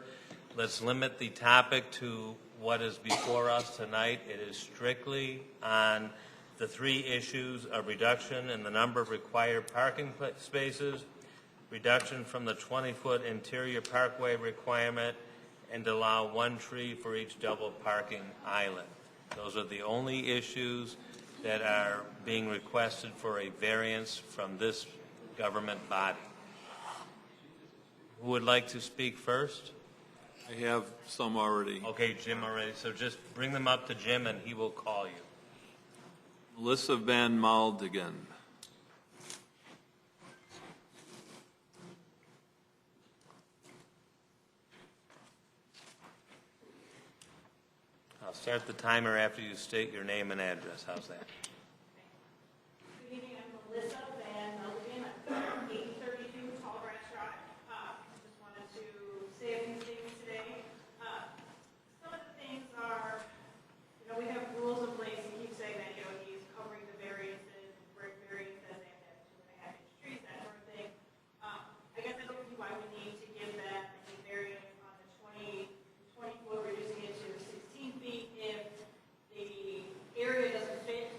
Let's limit the topic to what is before us tonight. It is strictly on the 3 issues of reduction in the number of required parking spaces, reduction from the 20-foot interior parkway requirement, and allow 1 tree for each double parking island. Those are the only issues that are being requested for a variance from this government body. Who would like to speak first? I have some already. Okay, Jim already. So just bring them up to Jim and he will call you. Melissa Van Maldigan. I'll start the timer after you state your name and address. How's that? Good evening, I'm Melissa Van Meldigan. I'm 832 Tallgrass Drive. Just wanted to say a few things today. Some of the things are, we have rules in place. You keep saying that, he's covering the variances, brick variances, they have to have 2.5-inch trees, that sort of thing. I guess I don't see why we need to give them a variance on the 20 foot, reducing it to 16 feet if the area doesn't fit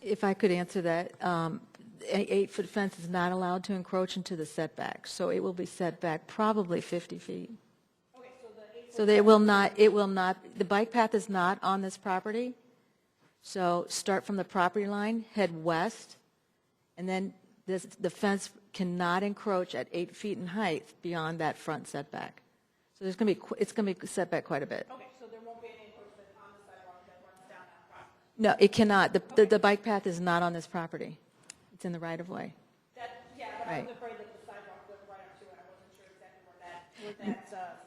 If I could answer that, an 8-foot fence is not allowed to encroach into the setback, so it will be set back probably 50 feet. Okay, so the 8 So it will not, the bike path is not on this property, so start from the property line, head west, and then the fence cannot encroach at 8 feet in height beyond that front setback. So it's going to be set back quite a bit. Okay, so there won't be any encroachment on the sidewalk that runs down that property? No, it cannot. The bike path is not on this property. It's in the right-of-way. Yeah, but I Right. was afraid that the sidewalk went right up to it. I wasn't sure exactly where that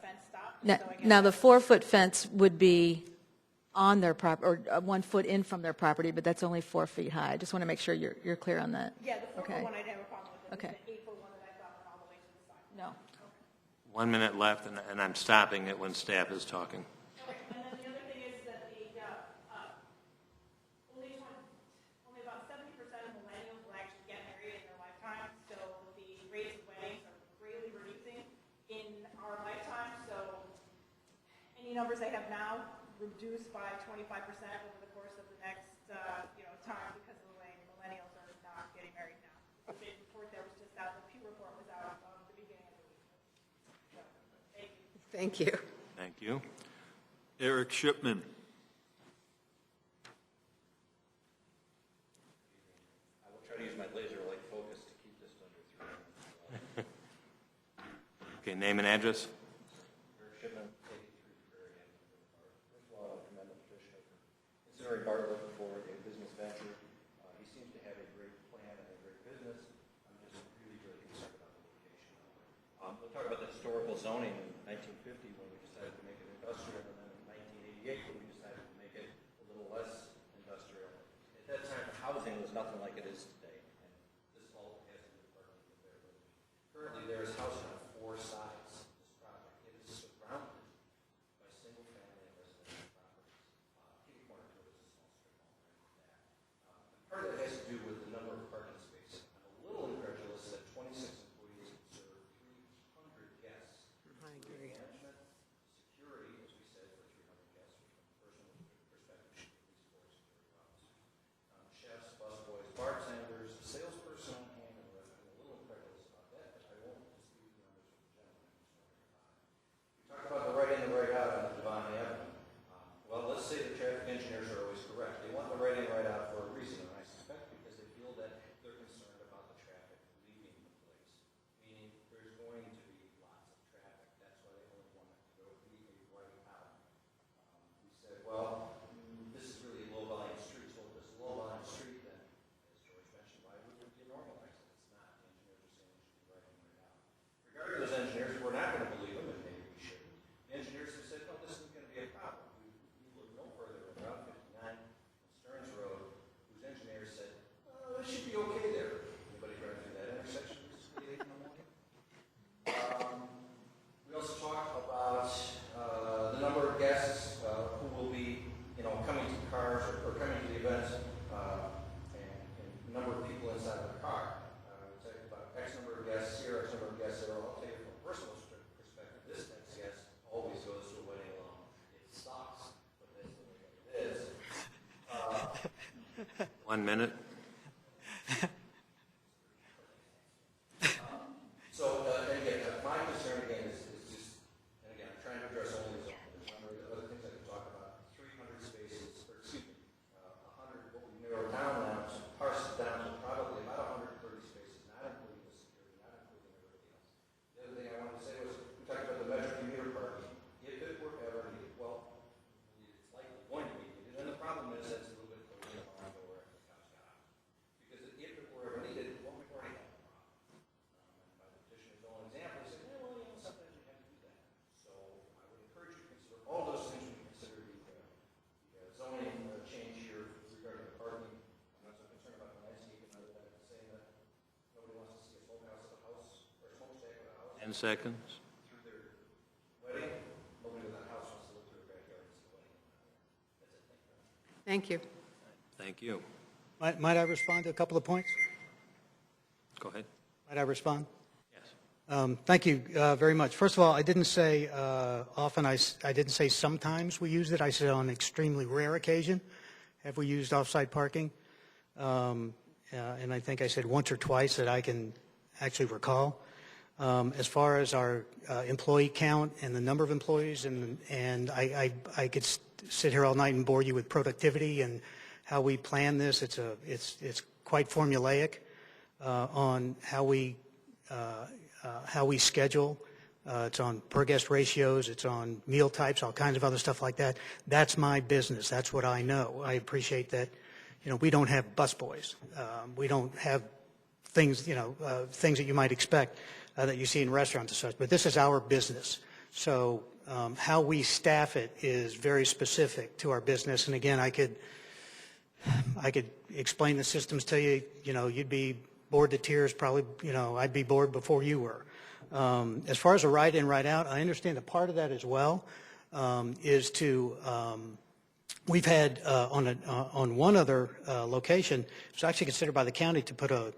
fence stopped. Now, so I guess now the 4-foot fence would be on their or 1 foot in from their property, but that's only 4 feet high. I just want to make sure you're clear on that. Yeah, the 4-foot Okay. one I'd have a problem with. Okay. It's the 8-foot one that I thought went all the way to the side. No. 1 minute left, and I'm stopping it when staff is talking. Okay, and then the other thing is that only about 70% of millennials will actually get married in their lifetime, so the rates of weddings are greatly reducing in our lifetime, so any numbers they have now reduced by 25% over the course of the next, time because of the way millennials are not getting married now. The big report that was just out, the Pew report was out the beginning of the week. So, thank you. Thank you. Thank you. Eric Shipman. I will try to use my laser-like focus to keep this under 3 minutes. Okay, name and address. Eric Shipman, 83 Prairie Avenue. First of all, I want to commend the petitioner for considering Bartlett for a business venture. He seems to have a great plan and a great business. I'm just really, really concerned about the location. We'll talk about the historical zoning in 1950 when we decided to make it industrial, and then in 1988 when we decided to make it a little less industrial. At that time, the housing was nothing like it is today, and this all has to do with parking in their village. Currently, there is housing on 4 sides of this project. It is surrounded by single-family and residential properties. Kitty Corner to it is a small strip mall right there. Part of that has to do with the number of parking spaces. I'm a little incredulous that 26 employees can serve 300 guests. I agree. Management, security, as we said, for 300 guests, which from a personal perspective should be at least 4 security officers. Chefs, busboys, bartenders, salesperson, and the rest. I'm a little incredulous about that, but I won't dispute the numbers with the gentleman who's talking about it. We talked about the right in, the right out on Devon Avenue. Well, let's say the traffic engineers are always correct. They want the right in, right out for a reason, and I suspect because they feel that they're concerned about the traffic leaving the place. Meaning there's going to be lots of traffic. That's why they only want it to go be a right out. We said, well, this is really a low-volume street. So if it's a low-volume street, then, as George mentioned, why would you normalize it? It's not. The engineers are saying it should be right in, right out. Regarding those engineers, we're not going to believe them, and maybe we shouldn't. The engineers have said, no, this isn't going to be a problem. We look no further than Route 59 and Stearns Road, whose engineers said, oh, it should be okay there. Anybody drive through that intersection recently, 8 in the morning? We also talked about the number of guests who will be, coming to cars or coming to the events, and the number of people inside of the car. We talked about X number of guests here, X number of guests there. I'll tell you from a personal perspective, this next guest always goes to a wedding alone. It sucks, but that's the way it is. 1 minute. So, and again, my concern again is just, and again, I'm trying to address only the zone. There's a number of other things I can talk about. 300 spaces, or excuse me, 100, what we narrowed down now, parsed down to probably about 130 spaces, not including the security, not including everything else. The other thing I wanted to say was, we talked about the metro commuter parking. If it were ever needed, well, it's likely going to be needed, and the problem is that's a little bit of a line over after the cops got out. Because if it were ever needed, well, we've already had the problem. And by the petitioner's own example, he said, well, sometimes you have to do that. So I would encourage you to consider all those things when you consider the zoning change here regarding the parking. I'm not so concerned about the landscaping other than saying that nobody wants to see a smokehouse at a house or a smokestack at a house. 10 seconds. Through their wedding, nobody with that house wants to look through their backyard and see a wedding. That's it. Thank you. Thank you. Thank you. Might I respond to a couple of points? Go ahead. Might I respond? Yes. Thank you very much. First of all, I didn't say often. I didn't say sometimes we used it. I said on extremely rare occasion have we used off-site parking. and I think I said once or twice that I can actually recall. As far as our employee count and the number of employees, and I could sit here all night and bore you with productivity and how we plan this. It's quite formulaic on how we schedule. It's on per guest ratios. It's on meal types, all kinds of other stuff like that. That's my business. That's what I know. I appreciate that. We don't have busboys. We don't have things, things that you might expect that you see in restaurants and such. But this is our business. So how we staff it is very specific to our business. And again, I could explain the systems to you. You'd be bored to tears. Probably, I'd be bored before you were. As far as a ride in, ride out, I understand that part of that as well is to. We've had on one other location, it's actually considered by the county to put a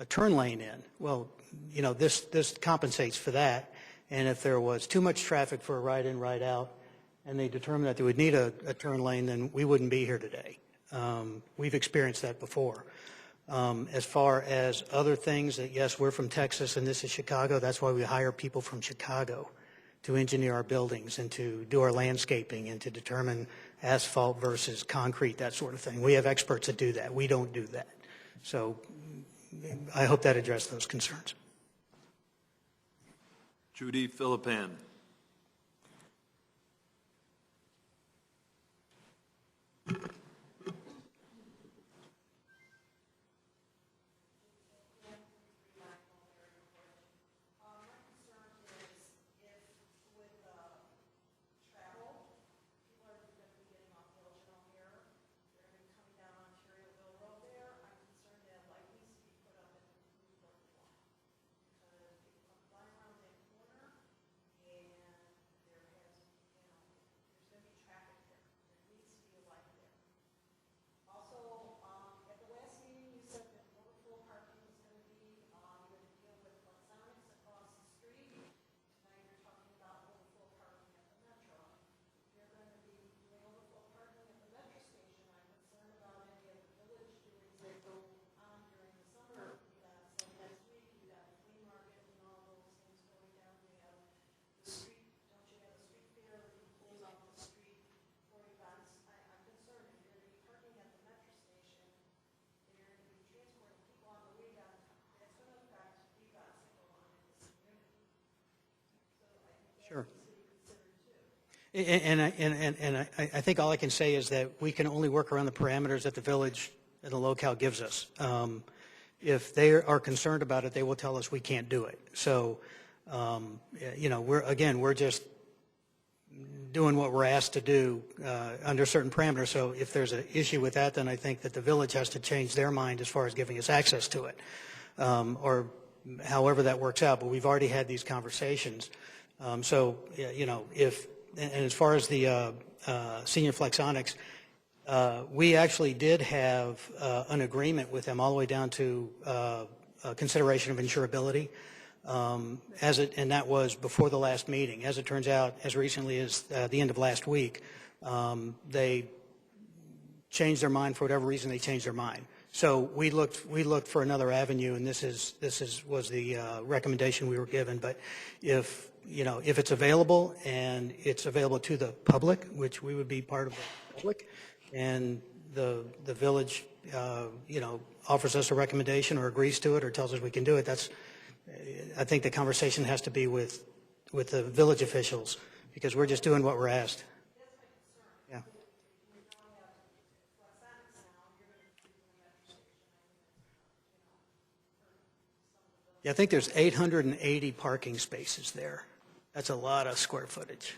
turn lane in. Well, this compensates for that. And if there was too much traffic for a ride in, ride out, and they determined that they would need a turn lane, then we wouldn't be here today. We've experienced that before. As far as other things, that yes, we're from Texas and this is Chicago. That's why we hire people from Chicago to engineer our buildings and to do our landscaping and to determine asphalt versus concrete, that sort of thing. We have experts that do that. We don't do that. So I hope that addressed those concerns. Judy Philippan. Sure. And I think all I can say is that we can only work around the parameters that the village and the locale gives us. If they are concerned about it, they will tell us we can't do it. So, we're just doing what we're asked to do under certain parameters. So if there's an issue with that, then I think that the village has to change their mind as far as giving us access to it, or however that works out. But we've already had these conversations. And as far as the senior flexonics, we actually did have an agreement with them all the way down to consideration of insurability, and that was before the last meeting. As it turns out, as recently as the end of last week, they changed their mind. For whatever reason, they changed their mind. So we looked for another avenue, and this was the recommendation we were given. But if it's available and it's available to the public, which we would be part of the public, and the village offers us a recommendation or agrees to it or tells us we can do it, I think the conversation has to be with the village officials, because we're just doing what we're asked. Yeah. Yeah, I think there's 880 parking spaces there. That's a lot of square footage,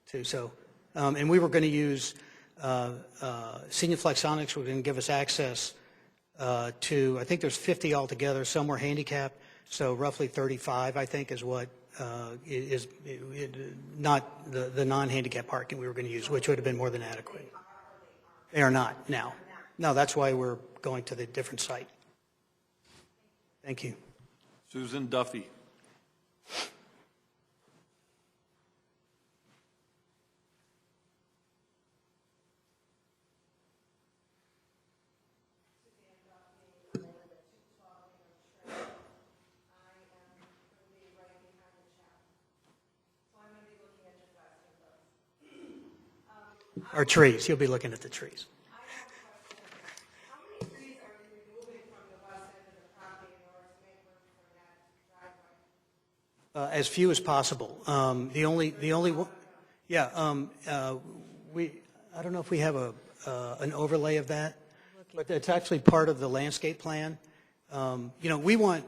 too. So, and we were going to use Senior Flexonics. Were going to give us access to, I think there's 50 altogether. Some were handicapped, so roughly 35, I think, is what is not the non-handicap parking we were going to use, which would have been more than adequate. They are not now. No, that's why we're going to the different site. Thank you. Susan Duffy. or trees. He'll be looking at the trees. How many trees are you removing from the west end of the property in order to make room for that driveway? As few as possible. The only one, yeah, I don't know if we have an overlay of that, but it's actually part of the landscape plan. We want,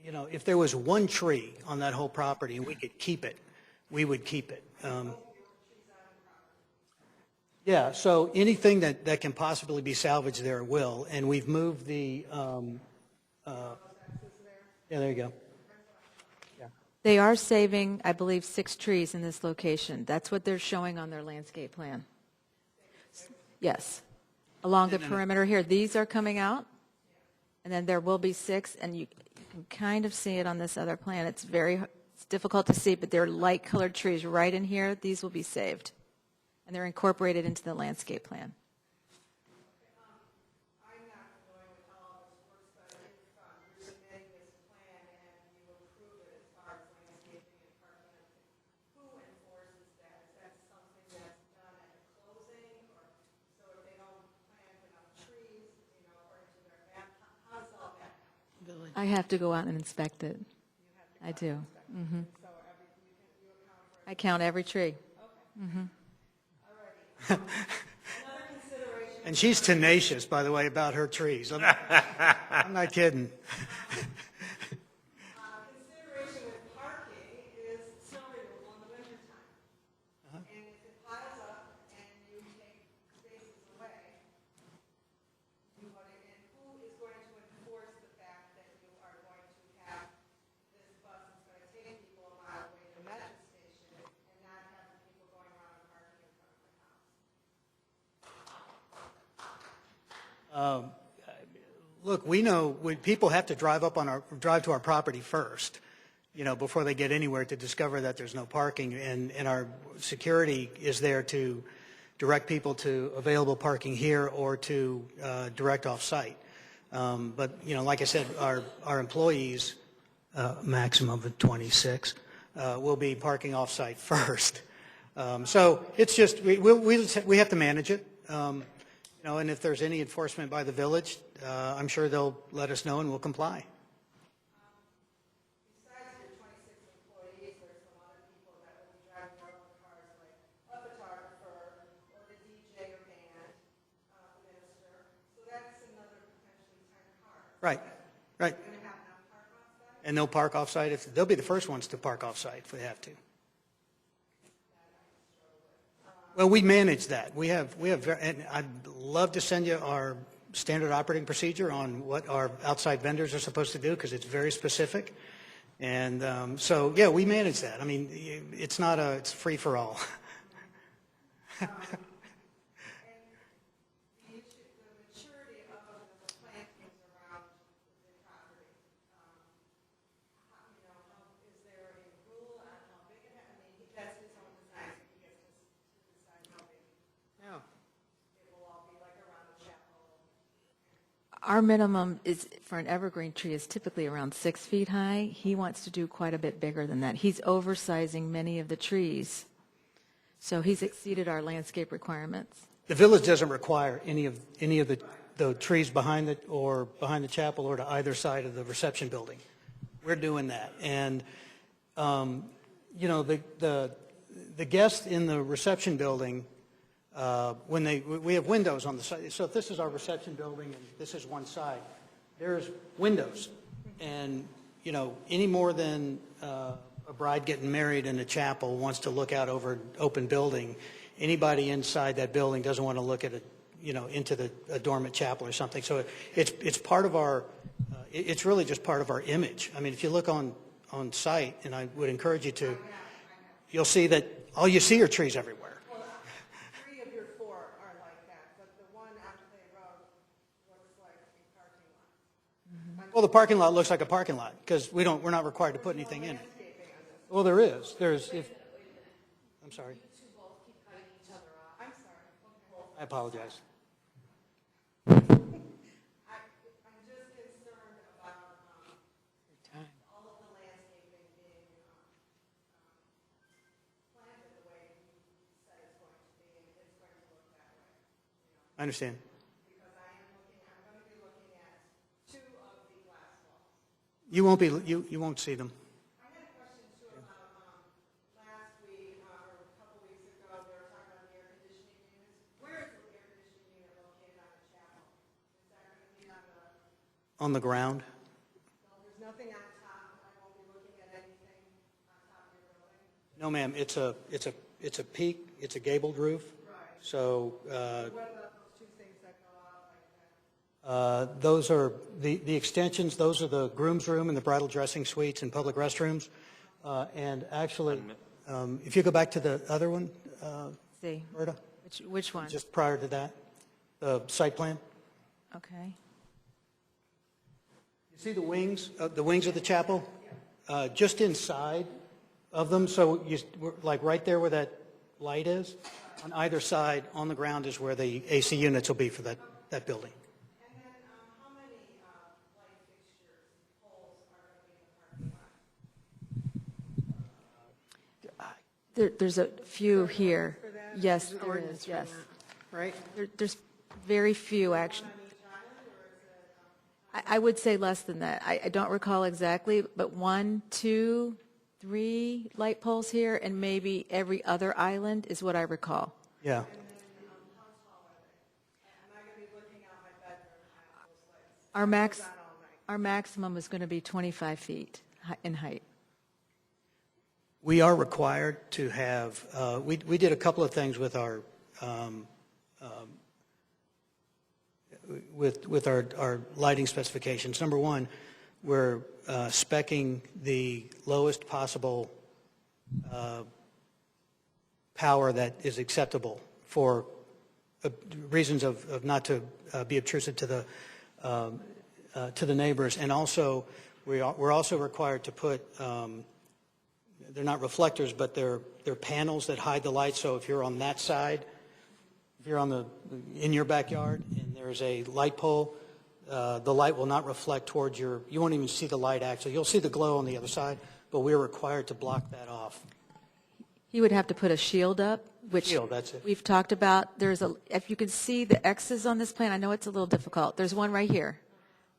if there was one tree on that whole property and we could keep it, we would keep it. Yeah, so anything that can possibly be salvaged there will, and we've moved the, yeah, there you go. They are saving, I believe, 6 trees in this location. That's what they're showing on their landscape plan. Yes. Along the perimeter here, these are coming out, and then there will be 6, and you can kind of see it on this other plan. It's difficult to see, but they're light-colored trees right in here. These will be saved, and they're incorporated into the landscape plan. I'm not familiar with how all this works, but if you're submitting this plan and you approve it as far as landscaping and parking, who enforces that? Is that something that's done at the closing, or so if they don't plant enough trees, according to their map, how does all that happen? I have to go out and inspect it. I do. Mm-hmm. So you account for I count every tree. another consideration. And she's tenacious, by the way, about her trees. I'm not kidding. Consideration with parking is snow removal in the wintertime. And if it piles up and you take spaces away, and who is going to enforce the fact that you are going to have this bus that's going to take people a mile away to the metro station and not have the people going around and parking in front of the house? Look, we know when people have to drive to our property first, before they get anywhere to discover that there's no parking, and our security is there to direct people to available parking here or to direct off-site. But like I said, our employees, maximum of 26, will be parking off-site first. So it's just we have to manage it. And if there's any enforcement by the village, I'm sure they'll let us know and we'll comply. Besides your 26 employees, there's some other people that will be driving their own cars, like a photographer or the DJ or band minister. So that's another potentially 10 cars. Right. You're going to have enough park off-site? And they'll park off-site. They'll be the first ones to park off-site if they have to. Well, we manage that. We have, and I'd love to send you our standard operating procedure on what our outside vendors are supposed to do, because it's very specific. And so, yeah, we manage that. I mean, it's free for all. The maturity of the plantings around the property, is there a rule on how big it has? I mean, that's his own design, so he gets to decide how big Yeah. it will all be, like around the chapel. Our minimum is for an evergreen tree is typically around 6 feet high. He wants to do quite a bit bigger than that. He's oversizing many of the trees. So he's exceeded our landscape requirements. The village doesn't require any of the trees behind the chapel or to either side of the reception building. We're doing that. And, the guests in the reception building, we have windows on the side. So if this is our reception building and this is one side, there's windows. And, any more than a bride getting married in a chapel wants to look out over an open building, anybody inside that building doesn't want to look at into a dormant chapel or something. So it's part of our, it's really just part of our image. I mean, if you look on site, and I would encourage you to, you'll see that all you see are trees everywhere. Well, 3 of your 4 are like that, but the one on Clay Road looks like a parking lot. Well, the parking lot looks like a parking lot because we're not required to put anything in it. Well, there is. I'm sorry. I'm sorry. I apologize. I'm just concerned about all of the landscaping being planted the way you said it's going to be, and I understand. Because I'm going to be looking at two of the glass walls. You won't see them. I had a question too about last week or a couple weeks ago, they were talking about the air conditioning units. Where is the air conditioning unit located on the chapel? Is that going to be on the, On the ground? no, there's nothing on top. I won't be looking at anything on top of your building. No, ma'am. It's a peak. It's a gabled roof. Right. So What about those two things that go out like that? those are the extensions. Those are the groom's room and the bridal dressing suites and public restrooms. And actually, if you go back to the other one, See, Berta, which one? just prior to that, the site plan. Okay. You see the wings of the chapel, just inside of them. So we're like right there where that light is. On either side, on the ground, is where the AC units will be for that building. And then how many light fixtures, poles are going to be in the parking lot? There's a few here. For that? Yes, There's an there ordinance is, for yes. that, Right? There's very few, actually. I would say less than that. I don't recall exactly, but 1, 2, 3 light poles here, and maybe every other island is what I recall. Yeah. How tall are they? Am I going to be looking out my bedroom at those lights? Our maximum is going to be 25 feet in height. We are required to have, we did a couple of things with our, with our lighting specifications. Number one, we're speccing the lowest possible power that is acceptable for reasons of not to be obtrusive to the neighbors. And also, we're also required to put, they're not reflectors, but they're panels that hide the light. So if you're on that side, if you're in your backyard and there's a light pole, the light will not reflect towards you won't even see the light actually. You'll see the glow on the other side, but we're required to block that off. He would have to put a shield up, which Shield, that's it. we've talked about. If you can see the X's on this plan, I know it's a little difficult. There's one right here.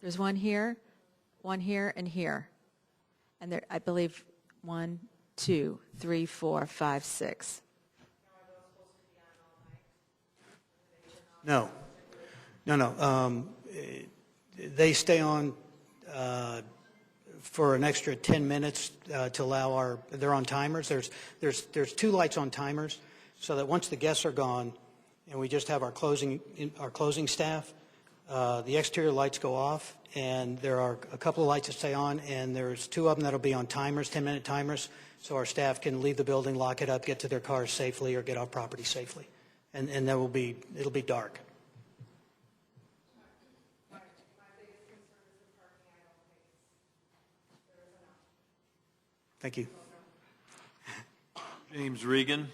There's one here, and here. And there, I believe 1, 2, 3, 4, 5, 6. No. They stay on for an extra 10 minutes to allow they're on timers. There's 2 lights on timers, so that once the guests are gone and we just have our closing staff, the exterior lights go off, and there are a couple of lights that stay on, and there's 2 of them that'll be on timers, 10-minute timers, so our staff can leave the building, lock it up, get to their cars safely, or get off property safely. And it'll be dark. My biggest concern is the parking. I don't think there is enough. Thank you. James Regan.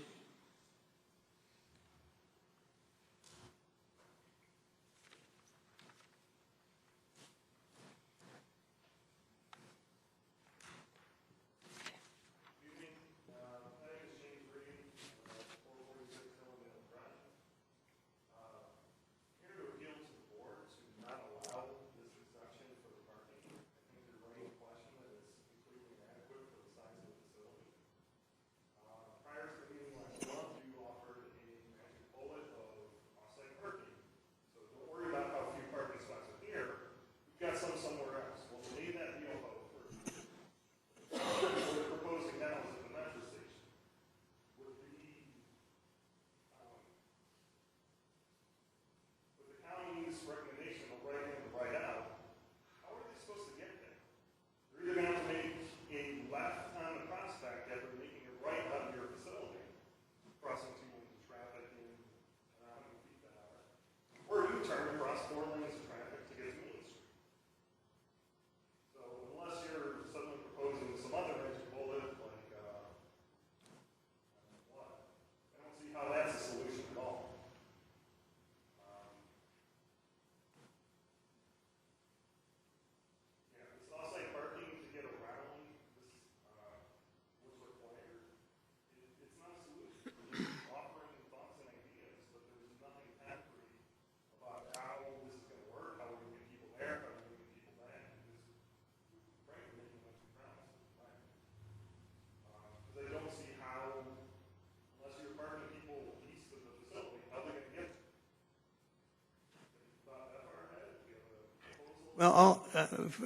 Well,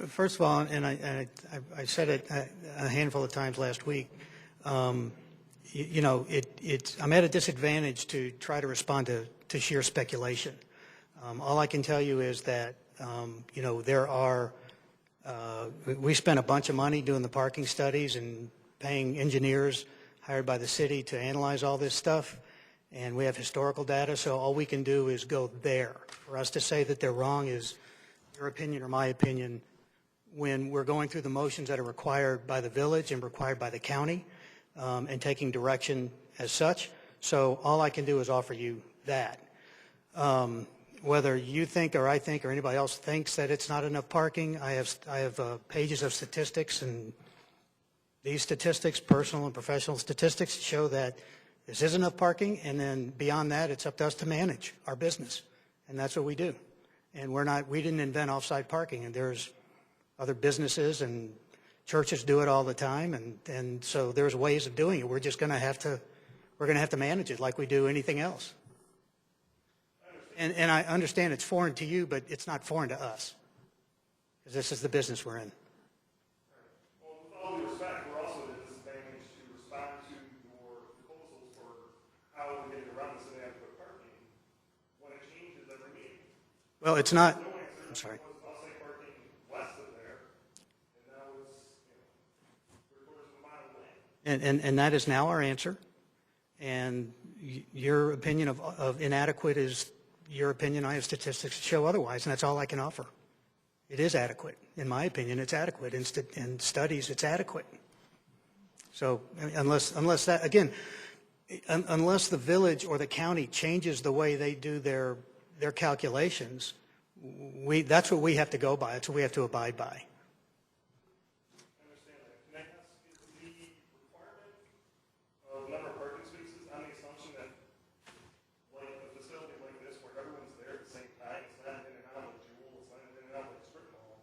first of all, and I said it a handful of times last week, I'm at a disadvantage to try to respond to sheer speculation. All I can tell you is that, we spent a bunch of money doing the parking studies and paying engineers hired by the city to analyze all this stuff, and we have historical data, so all we can do is go there. For us to say that they're wrong is your opinion or my opinion when we're going through the motions that are required by the village and required by the county and taking direction as such. So all I can do is offer you that. Whether you think or I think or anybody else thinks that it's not enough parking, I have pages of statistics, and these statistics, personal and professional statistics, show that this is enough parking, and then beyond that, it's up to us to manage our business, and that's what we do. And we didn't invent off-site parking, and there's other businesses and churches do it all the time, and so there's ways of doing it. We're just going to have to manage it like we do anything else. And I understand it's foreign to you, but it's not foreign to us, because this is the business we're in. Well, with all due respect, we're also at a disadvantage to respond to your proposals for how we're getting around this inadequate parking when it changes every meeting. Well, it's not. I'm sorry. Off-site parking west of there, and now it's 3/4 of a mile away. And that is now our answer. And your opinion of inadequate is your opinion. I have statistics to show otherwise, and that's all I can offer. It is adequate. In my opinion, it's adequate. In studies, it's adequate. So unless that, again, unless the village or the county changes the way they do their calculations, that's what we have to go by. That's what we have to abide by. I understand that. Can I ask, is the requirement of number of parking spaces on the assumption that, like a facility like this, where everyone's there at the same time, it's not in and out of Jewel, it's not in and out of the strip mall,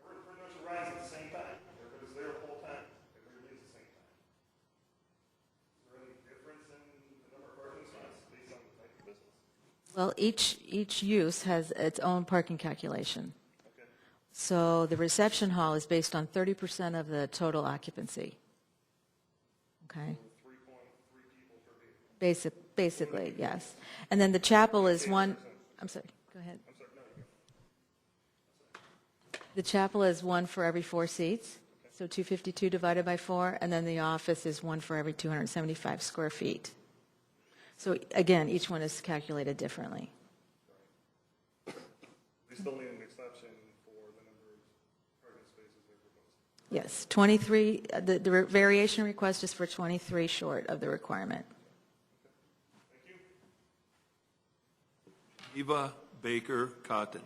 everyone pretty much arrives at the same time. Everybody's there the whole time. Everybody leaves at the same time. Is there any difference in the number of parking spots based on the type of business? Well, each use has its own parking calculation. Okay. So the reception hall is based on 30% of the total occupancy. Okay? 3.3 people per vehicle. Basically, yes. And then the chapel is one, I'm sorry, go ahead. I'm sorry, no, you go. The chapel is one for every 4 seats, so 252 divided by 4, and then the office is one for every 275 square feet. So again, each one is calculated differently. They still need an exception for the number of parking spaces they're proposing. Yes, 23, the variation request is for 23 short of the requirement. Thank you. Eva Baker Cotton.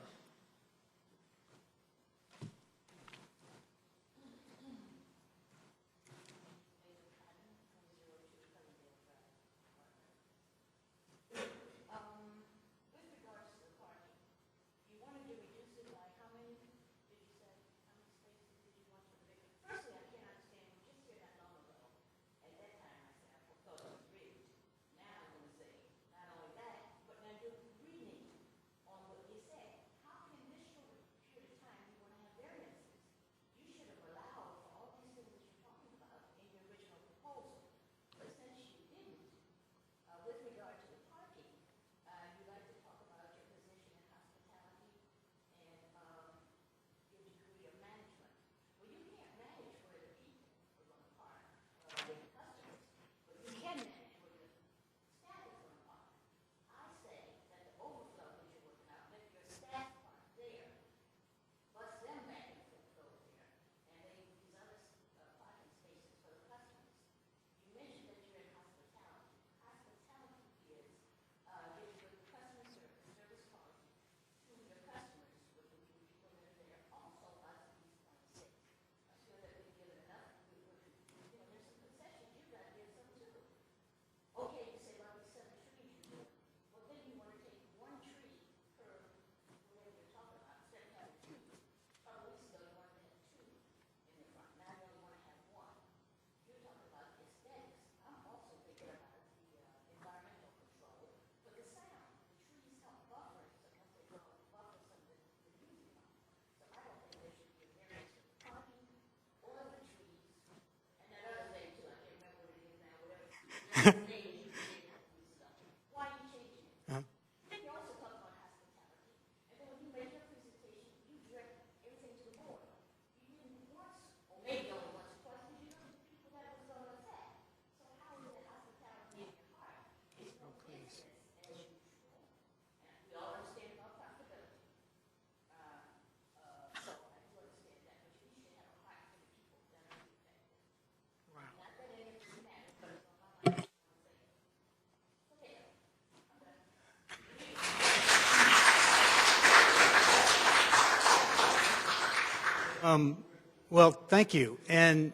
Well, thank you. And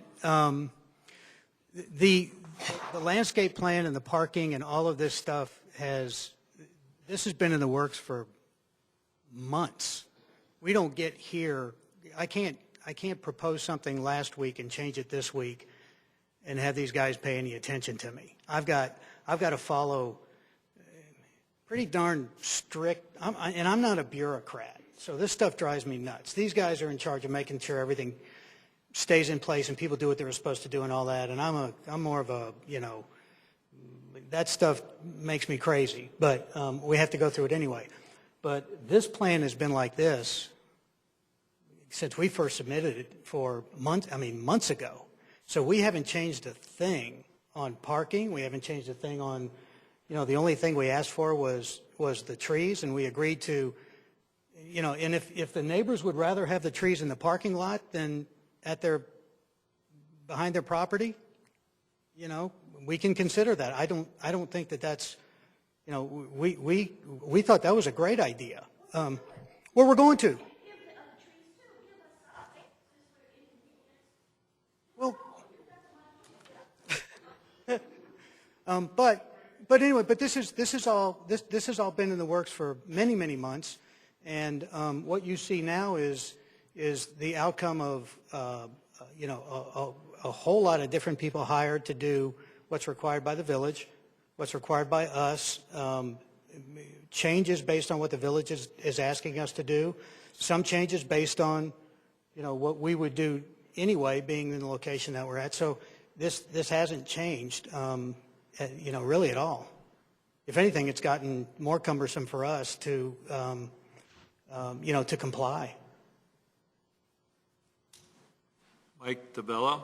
the landscape plan and the parking and all of this stuff has been in the works for months. We don't get here. I can't propose something last week and change it this week and have these guys pay any attention to me. I've got to follow pretty darn strict, and I'm not a bureaucrat, so this stuff drives me nuts. These guys are in charge of making sure everything stays in place and people do what they're supposed to do and all that, and I'm more of a, that stuff makes me crazy, but we have to go through it anyway. But this plan has been like this since we first submitted it for months ago. So we haven't changed a thing on parking. We haven't changed a thing on, the only thing we asked for was the trees, and we agreed to, and if the neighbors would rather have the trees in the parking lot than behind their property, we can consider that. I don't think that's, we thought that was a great idea. Well, we're going to. Well, but anyway, but this has all been in the works for many months, and what you see now is the outcome of a whole lot of different people hired to do what's required by the village, what's required by us, changes based on what the village is asking us to do, some changes based on what we would do anyway, being in the location that we're at. So this hasn't changed, really at all. If anything, it's gotten more cumbersome for us to comply. Mike Tabella.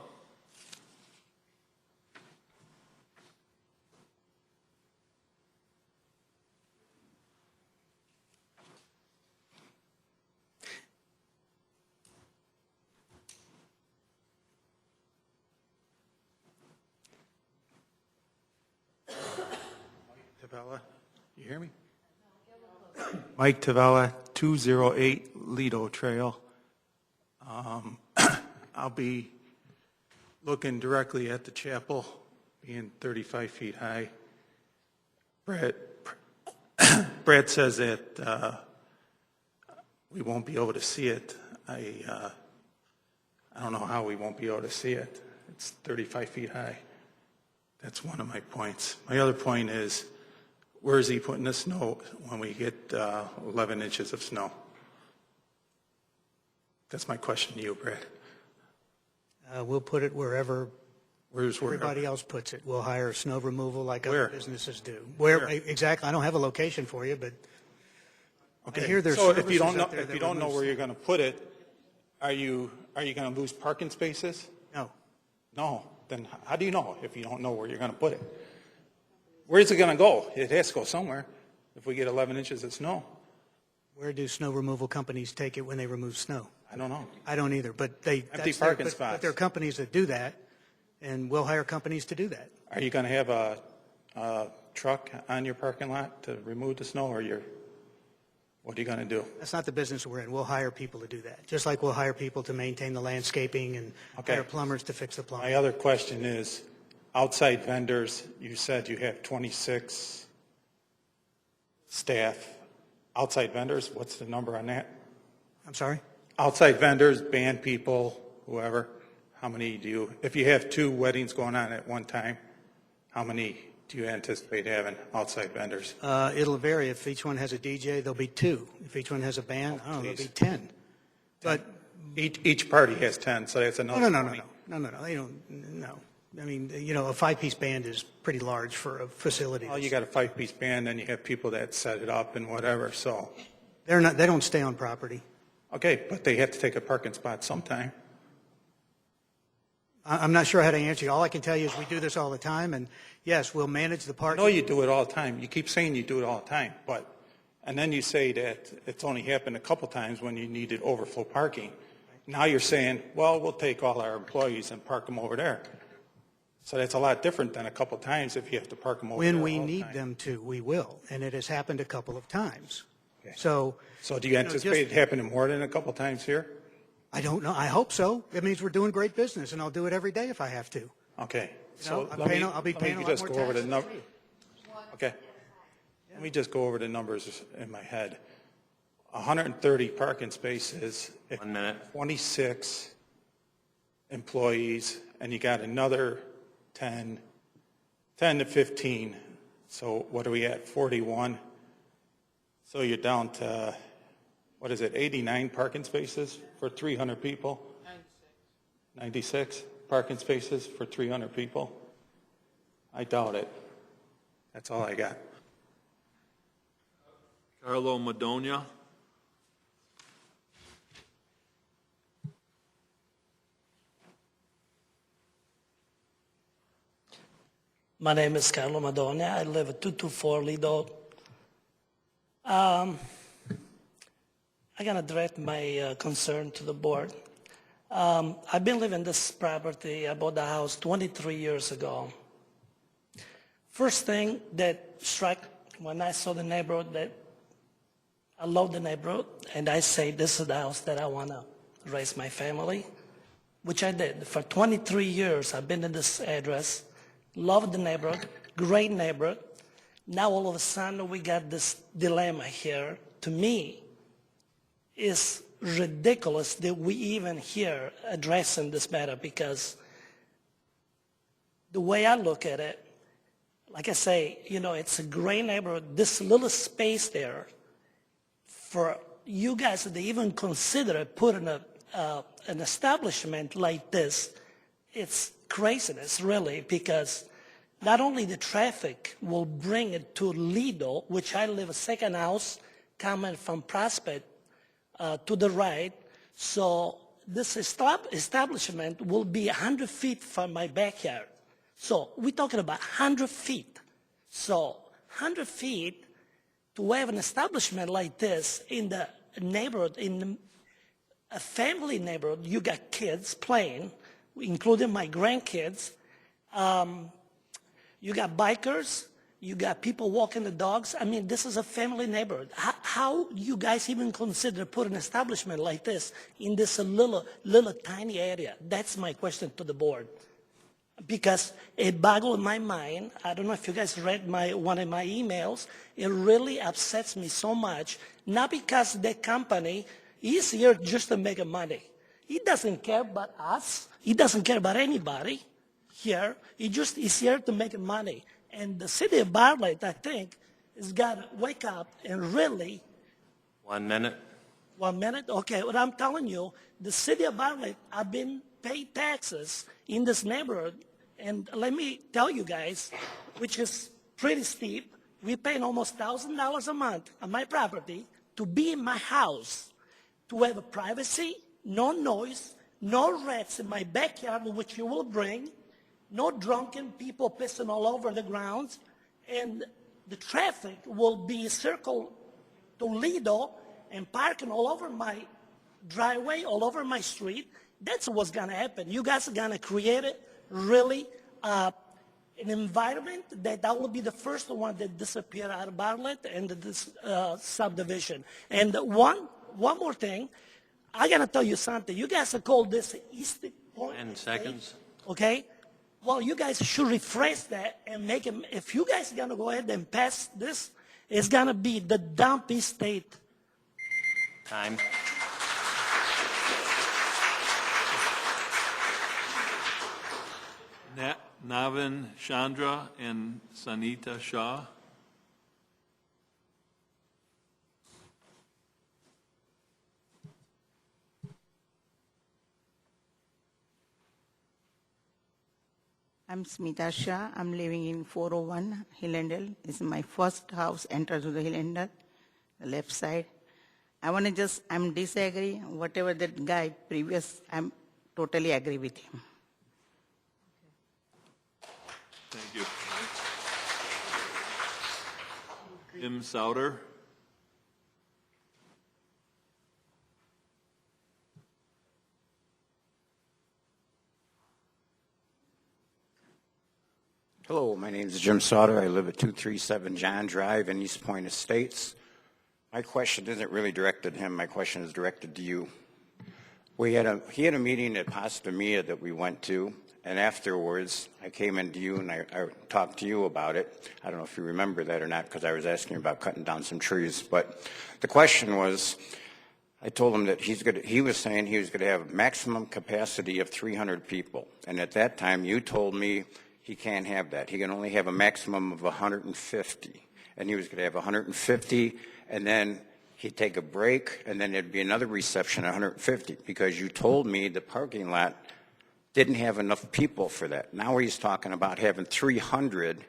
Tavella, you hear me? Mike Tavella, 208 Lido Trail. I'll be looking directly at the chapel, being 35 feet high. Brad says that we won't be able to see it. I don't know how we won't be able to see it. It's 35 feet high. That's one of my points. My other point is, where is he putting the snow when we get 11 inches of snow? That's my question to you, Brad. We'll put it wherever everybody else puts it. We'll hire snow removal like other businesses do. Where exactly? I don't have a location for you, but okay. I hear there's so if you don't know where you're going to put it, are you going to lose parking spaces? No. No. Then how do you know if you don't know where you're going to put it? Where's it going to go? It has to go somewhere if we get 11 inches of snow. Where do snow removal companies take it when they remove snow? I don't know. I don't either, but Empty parking spots. But there are companies that do that, and we'll hire companies to do that. Are you going to have a truck on your parking lot to remove the snow, or what are you going to do? That's not the business we're in. We'll hire people to do that, just like we'll hire people to maintain the landscaping and hire plumbers to fix the plumbing. My other question is, outside vendors, you said you have 26 staff. Outside vendors, what's the number on that? I'm sorry? Outside vendors, band people, whoever, how many do you, if you have 2 weddings going on at one time, how many do you anticipate having outside vendors? It'll vary. If each one has a DJ, there'll be 2. If each one has a band, I don't know, there'll be 10. But each party has 10, so that's another. No. They don't. No. I mean, a 5-piece band is pretty large for a facility. Well, you got a 5-piece band, then you have people that set it up and whatever. So they don't stay on property. Okay, but they have to take a parking spot sometime. I'm not sure how to answer you. All I can tell you is we do this all the time, and yes, we'll manage the parking. I know you do it all the time. You keep saying you do it all the time, and then you say that it's only happened a couple times when you needed overflow parking. Now you're saying, well, we'll take all our employees and park them over there. So that's a lot different than a couple times if you have to park them over there. When we need them to, we will, and it has happened a couple of times. Okay. So do you anticipate it happening more than a couple times here? I don't know. I hope so. It means we're doing great business, and I'll do it every day if I have to. Okay, You know, so I'll be paying a lot more taxes. Okay, let me just go over the numbers in my head. 130 parking spaces. 1 minute. 26 employees, and you got another 10 to 15. So what are we at, 41? So you're down to, what is it, 89 parking spaces for 300 people? 96 parking spaces for 300 people? I doubt it. That's all I got. Carlo Madonia. My name is Carlo Madonna. I live at 224 Lido. I'm going to direct my concern to the board. I've been living this property. I bought the house 23 years ago. First thing that struck when I saw the neighborhood, that I love the neighborhood, and I say this is the house that I want to raise my family, which I did. For 23 years, I've been in this address. Love the neighborhood, great neighborhood. Now all of a sudden we got this dilemma here. To me, it's ridiculous that we even here addressing this matter, because the way I look at it, like I say, you know, it's a great neighborhood. This little space there, for you guys to even consider putting an establishment like this, it's craziness, really, because not only the traffic will bring it to Lido, which I live a second house coming from Prospect to the right, so this establishment will be 100 feet from my backyard. So we're talking about 100 feet. So 100 feet to have an establishment like this in the neighborhood, in a family neighborhood, you got kids playing, including my grandkids. You got bikers. You got people walking the dogs. I mean, this is a family neighborhood. How you guys even consider putting an establishment like this in this little tiny area? That's my question to the board. Because it boggled my mind. I don't know if you guys read one of my emails. It really upsets me so much. Not because the company is here just to make money. He doesn't care about us. He doesn't care about anybody here. He just is here to make money. And the city of Bartlett, I think, has got to wake up and really... 1 minute. 1 minute? Okay, what I'm telling you, the city of Bartlett, I've been paid taxes in this neighborhood. And let me tell you guys, which is pretty steep, we're paying almost $1,000 a month on my property to be in my house, to have a privacy, no noise, no rats in my backyard, which you will bring, no drunken people pissing all over the grounds, and the traffic will be circled to Lido and parking all over my driveway, all over my street. That's what's going to happen. You guys are going to create it really an environment that will be the first one that disappear out of Bartlett and this subdivision. And one more thing, I got to tell you something. You guys have called this East Point. 10 seconds. Okay? Well, you guys should rephrase that and make it, if you guys are going to go ahead and pass this, it's going to be the dump estate. Time. Navin Chandra and Sanita Shah. I'm Smita Shah. I'm living in 401 Hillendale. This is my first house, enter to the Hillendale, the left side. I'm disagree, whatever that guy previous, I'm totally agree with him. Thank you. Jim Souter. Hello, my name is Jim Sauter. I live at 237 John Drive in East Point Estates. My question isn't really directed to him. My question is directed to you. He had a meeting at Pasta Mia that we went to, and afterwards, I came into you and I talked to you about it. I don't know if you remember that or not, because I was asking about cutting down some trees. But the question was, I told him that he was saying he was going to have a maximum capacity of 300 people. And at that time, you told me he can't have that. He can only have a maximum of 150. And he was going to have 150, and then he'd take a break, and then there'd be another reception at 150, because you told me the parking lot didn't have enough people for that. Now he's talking about having 300,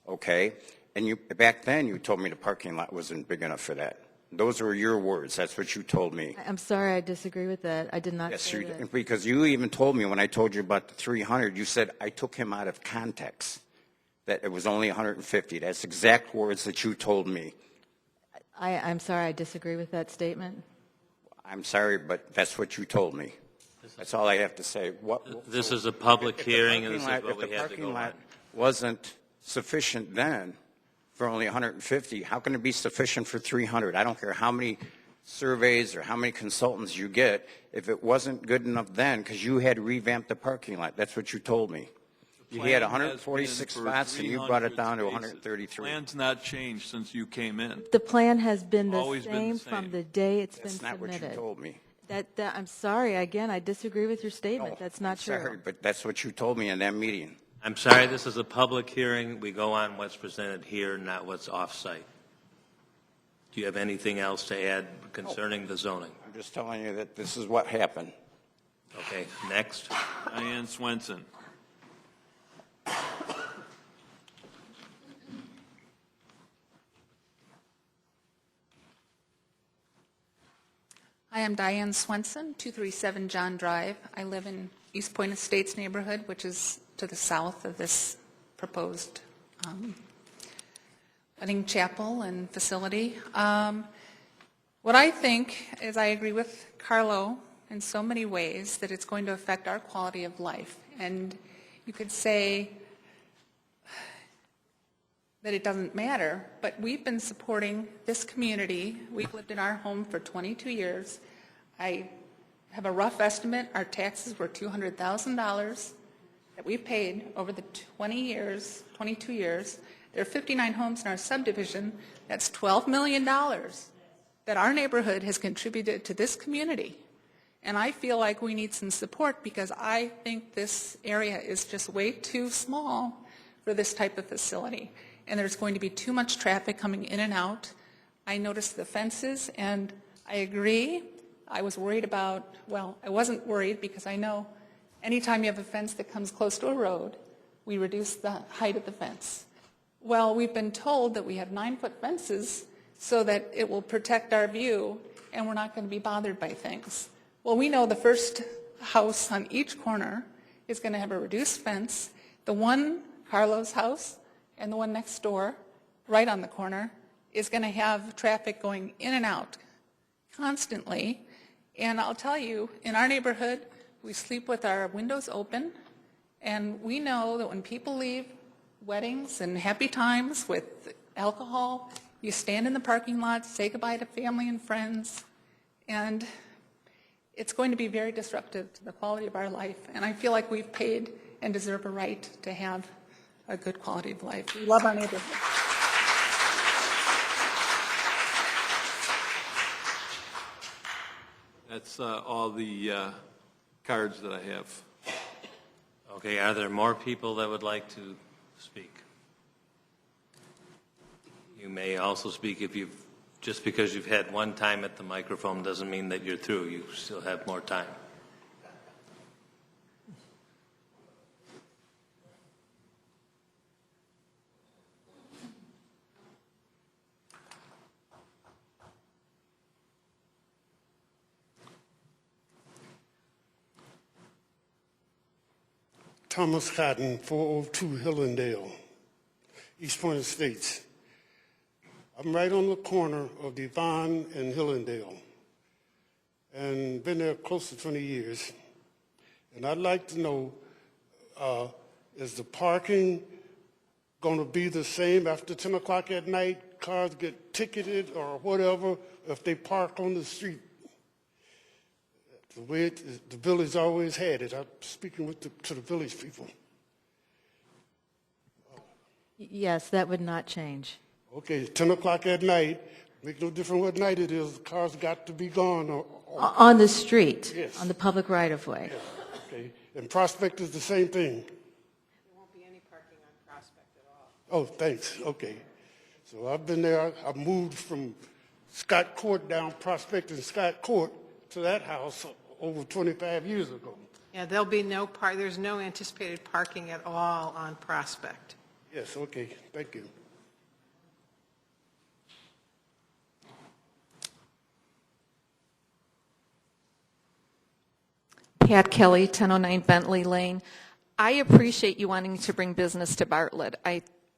okay? And back then you told me the parking lot wasn't big enough for that. Those were your words. That's what you told me. I'm sorry, I disagree with that. I did not say that. Because you even told me when I told you about the 300, you said I took him out of context, that it was only 150. That's exact words that you told me. I'm sorry, I disagree with that statement. I'm sorry, but that's what you told me. That's all I have to say. This is a public hearing, and this is what we had to go on. If the parking lot wasn't sufficient then for only 150, how can it be sufficient for 300? I don't care how many surveys or how many consultants you get. If it wasn't good enough then, because you had revamped the parking lot, that's what you told me. You had 146 spots, and you brought it down to 133. The plan's not changed since you came in. The plan has been the Always been the same same. from the day it's been That's not submitted. what you told me. I'm sorry, again, I disagree with your statement. That's not true. Sorry, but that's what you told me in that meeting. I'm sorry, this is a public hearing. We go on what's presented here, not what's off-site. Do you have anything else to add concerning the zoning? I'm just telling you that this is what happened. Okay, next. Diane Swenson. Hi, I'm Diane Swenson, 237 John Drive. I live in East Point Estates neighborhood, which is to the south of this proposed wedding chapel and facility. What I think is I agree with Carlo in so many ways that it's going to affect our quality of life. And you could say that it doesn't matter, but we've been supporting this community. We've lived in our home for 22 years. I have a rough estimate. Our taxes were $200,000 that we paid over the 22 years. There are 59 homes in our subdivision. That's $12 million that our neighborhood has contributed to this community. And I feel like we need some support because I think this area is just way too small for this type of facility. And there's going to be too much traffic coming in and out. I noticed the fences, and I agree. I was worried about, well, I wasn't worried because I know anytime you have a fence that comes close to a road, we reduce the height of the fence. Well, we've been told that we have 9-foot fences so that it will protect our view and we're not going to be bothered by things. Well, we know the first house on each corner is going to have a reduced fence. The one, Carlo's house, and the one next door, right on the corner, is going to have traffic going in and out constantly. And I'll tell you, in our neighborhood, we sleep with our windows open, and we know that when people leave weddings and happy times with alcohol, you stand in the parking lot, say goodbye to family and friends, and it's going to be very disruptive to the quality of our life. And I feel like we've paid and deserve a right to have a good quality of life. We love our neighborhood. That's all the cards that I have. Okay, are there more people that would like to speak? You may also speak if you've, just because you've had one time at the microphone doesn't mean that you're through. You still have more time. Thomas Cotton, 402 Hillendale, East Point Estates. I'm right on the corner of Devon and Hillendale, and been there close to 20 years. And I'd like to know, is the parking going to be the same after 10 o'clock at night? Cars get ticketed or whatever if they park on the street? the way the village always had it. I'm speaking to the village people. Yes, that would not change. Okay, 10 o'clock at night, make no difference what night it is, the cars got to be gone. On the street, Yes. on the public right-of-way. Yeah, okay, and Prospect is the same thing. There won't be any parking on Prospect at all. Oh, thanks, okay. So I've been there, I moved from Scott Court down Prospect and Scott Court to that house over 25 years ago. Yeah, there'll be there's no anticipated parking at all on Prospect. Yes, okay, thank you. Pat Kelly, 1009 Bentley Lane. I appreciate you wanting to bring business to Bartlett,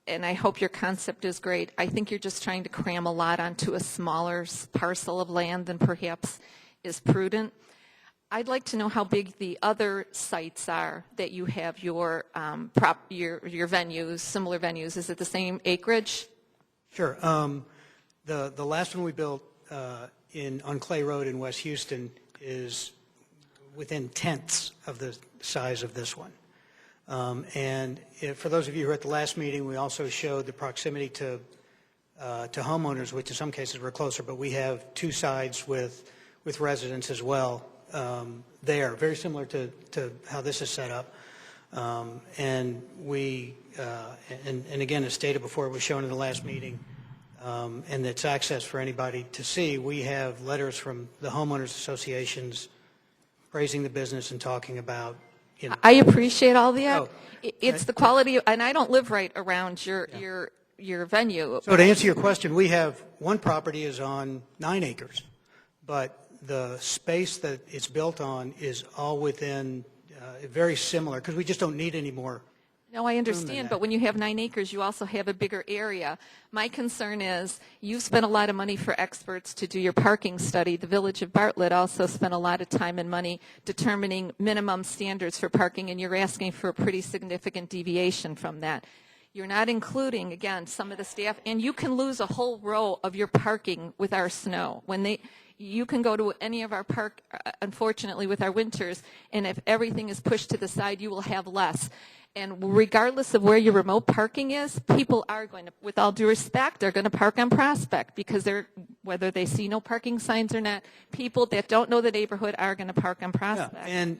and I hope your concept is great. I think you're just trying to cram a lot onto a smaller parcel of land than perhaps is prudent. I'd like to know how big the other sites are that you have your venues, similar venues. Is it the same acreage? Sure. The last one we built on Clay Road in West Houston is within tenths of the size of this one. For those of you who were at the last meeting, we also showed the proximity to homeowners, which in some cases were closer, but we have two sides with residents as well there, very similar to how this is set up. And again, as stated before, it was shown in the last meeting, and it's access for anybody to see. We have letters from the homeowners associations praising the business and talking about, you know. I appreciate all that. Oh, It's the quality, and I don't live right around your venue. So to answer your question, we have one property is on 9 acres, but the space that it's built on is all within very similar, because we just don't need any more. No, I understand, but when you have 9 acres, you also have a bigger area. My concern is you've spent a lot of money for experts to do your parking study. The Village of Bartlett also spent a lot of time and money determining minimum standards for parking, and you're asking for a pretty significant deviation from that. You're not including, again, some of the staff, and you can lose a whole row of your parking with our snow. You can go to any of our park, unfortunately, with our winters, and if everything is pushed to the side, you will have less. And regardless of where your remote parking is, people are going to, with all due respect, they're going to park on Prospect because whether they see no parking signs or not, people that don't know the neighborhood are going to park on Prospect. Yeah,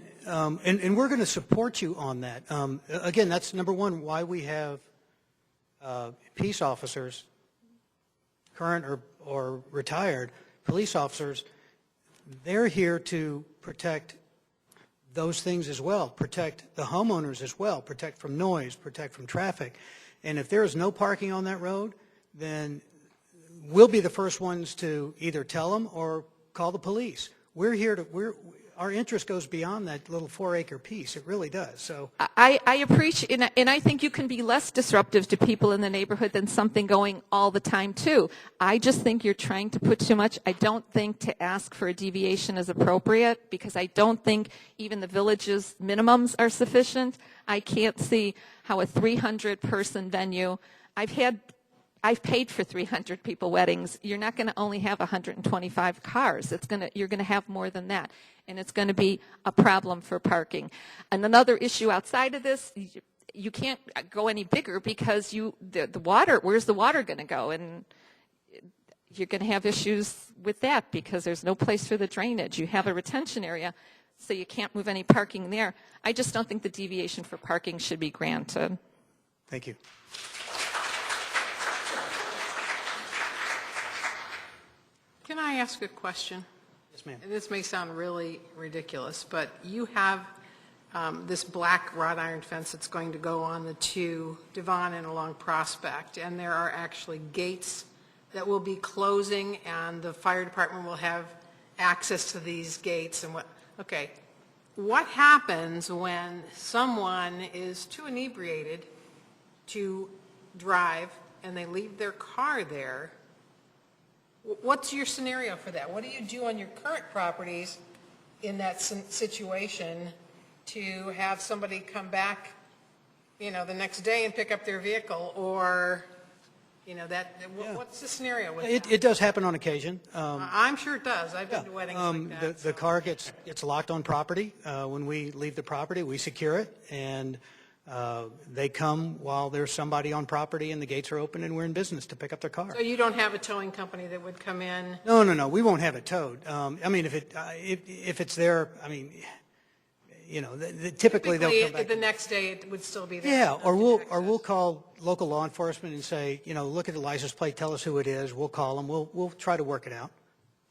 and we're going to support you on that. Again, that's number one, why we have peace officers, current or retired police officers. They're here to protect those things as well, protect the homeowners as well, protect from noise, protect from traffic. And if there is no parking on that road, then we'll be the first ones to either tell them or call the police. Our interest goes beyond that little 4-acre piece. It really does. So I appreciate, and I think you can be less disruptive to people in the neighborhood than something going all the time too. I just think you're trying to put too much. I don't think to ask for a deviation is appropriate because I don't think even the village's minimums are sufficient. I can't see how a 300-person venue, I've paid for 300 people weddings. You're not going to only have 125 cars. You're going to have more than that, and it's going to be a problem for parking. And another issue outside of this, you can't go any bigger because the water. Where's the water going to go? And you're going to have issues with that because there's no place for the drainage. You have a retention area, so you can't move any parking there. I just don't think the deviation for parking should be granted. thank you. Can I ask a question? Yes, ma'am. And this may sound really ridiculous, but you have this black wrought iron fence that's going to go on the 2 Devon and along Prospect, and there are actually gates that will be closing, and the fire department will have access to these gates. And what happens when someone is too inebriated to drive and they leave their car there? What's your scenario for that? What do you do on your current properties in that situation to have somebody come back, the next day and pick up their vehicle, or, You know, what's the scenario with that? It does happen on occasion. I'm sure it does. I've been to weddings like that. The car gets locked on property. When we leave the property, we secure it, and they come while there's somebody on property and the gates are open and we're in business to pick up their car. So you don't have a towing company that would come in? No, we won't have it towed. I mean, if it's there, I mean, you know, typically they'll come back. The next day it would still be there. Yeah, or we'll call local law enforcement and say, you know, look at the license plate, tell us who it is. We'll call them. We'll try to work it out.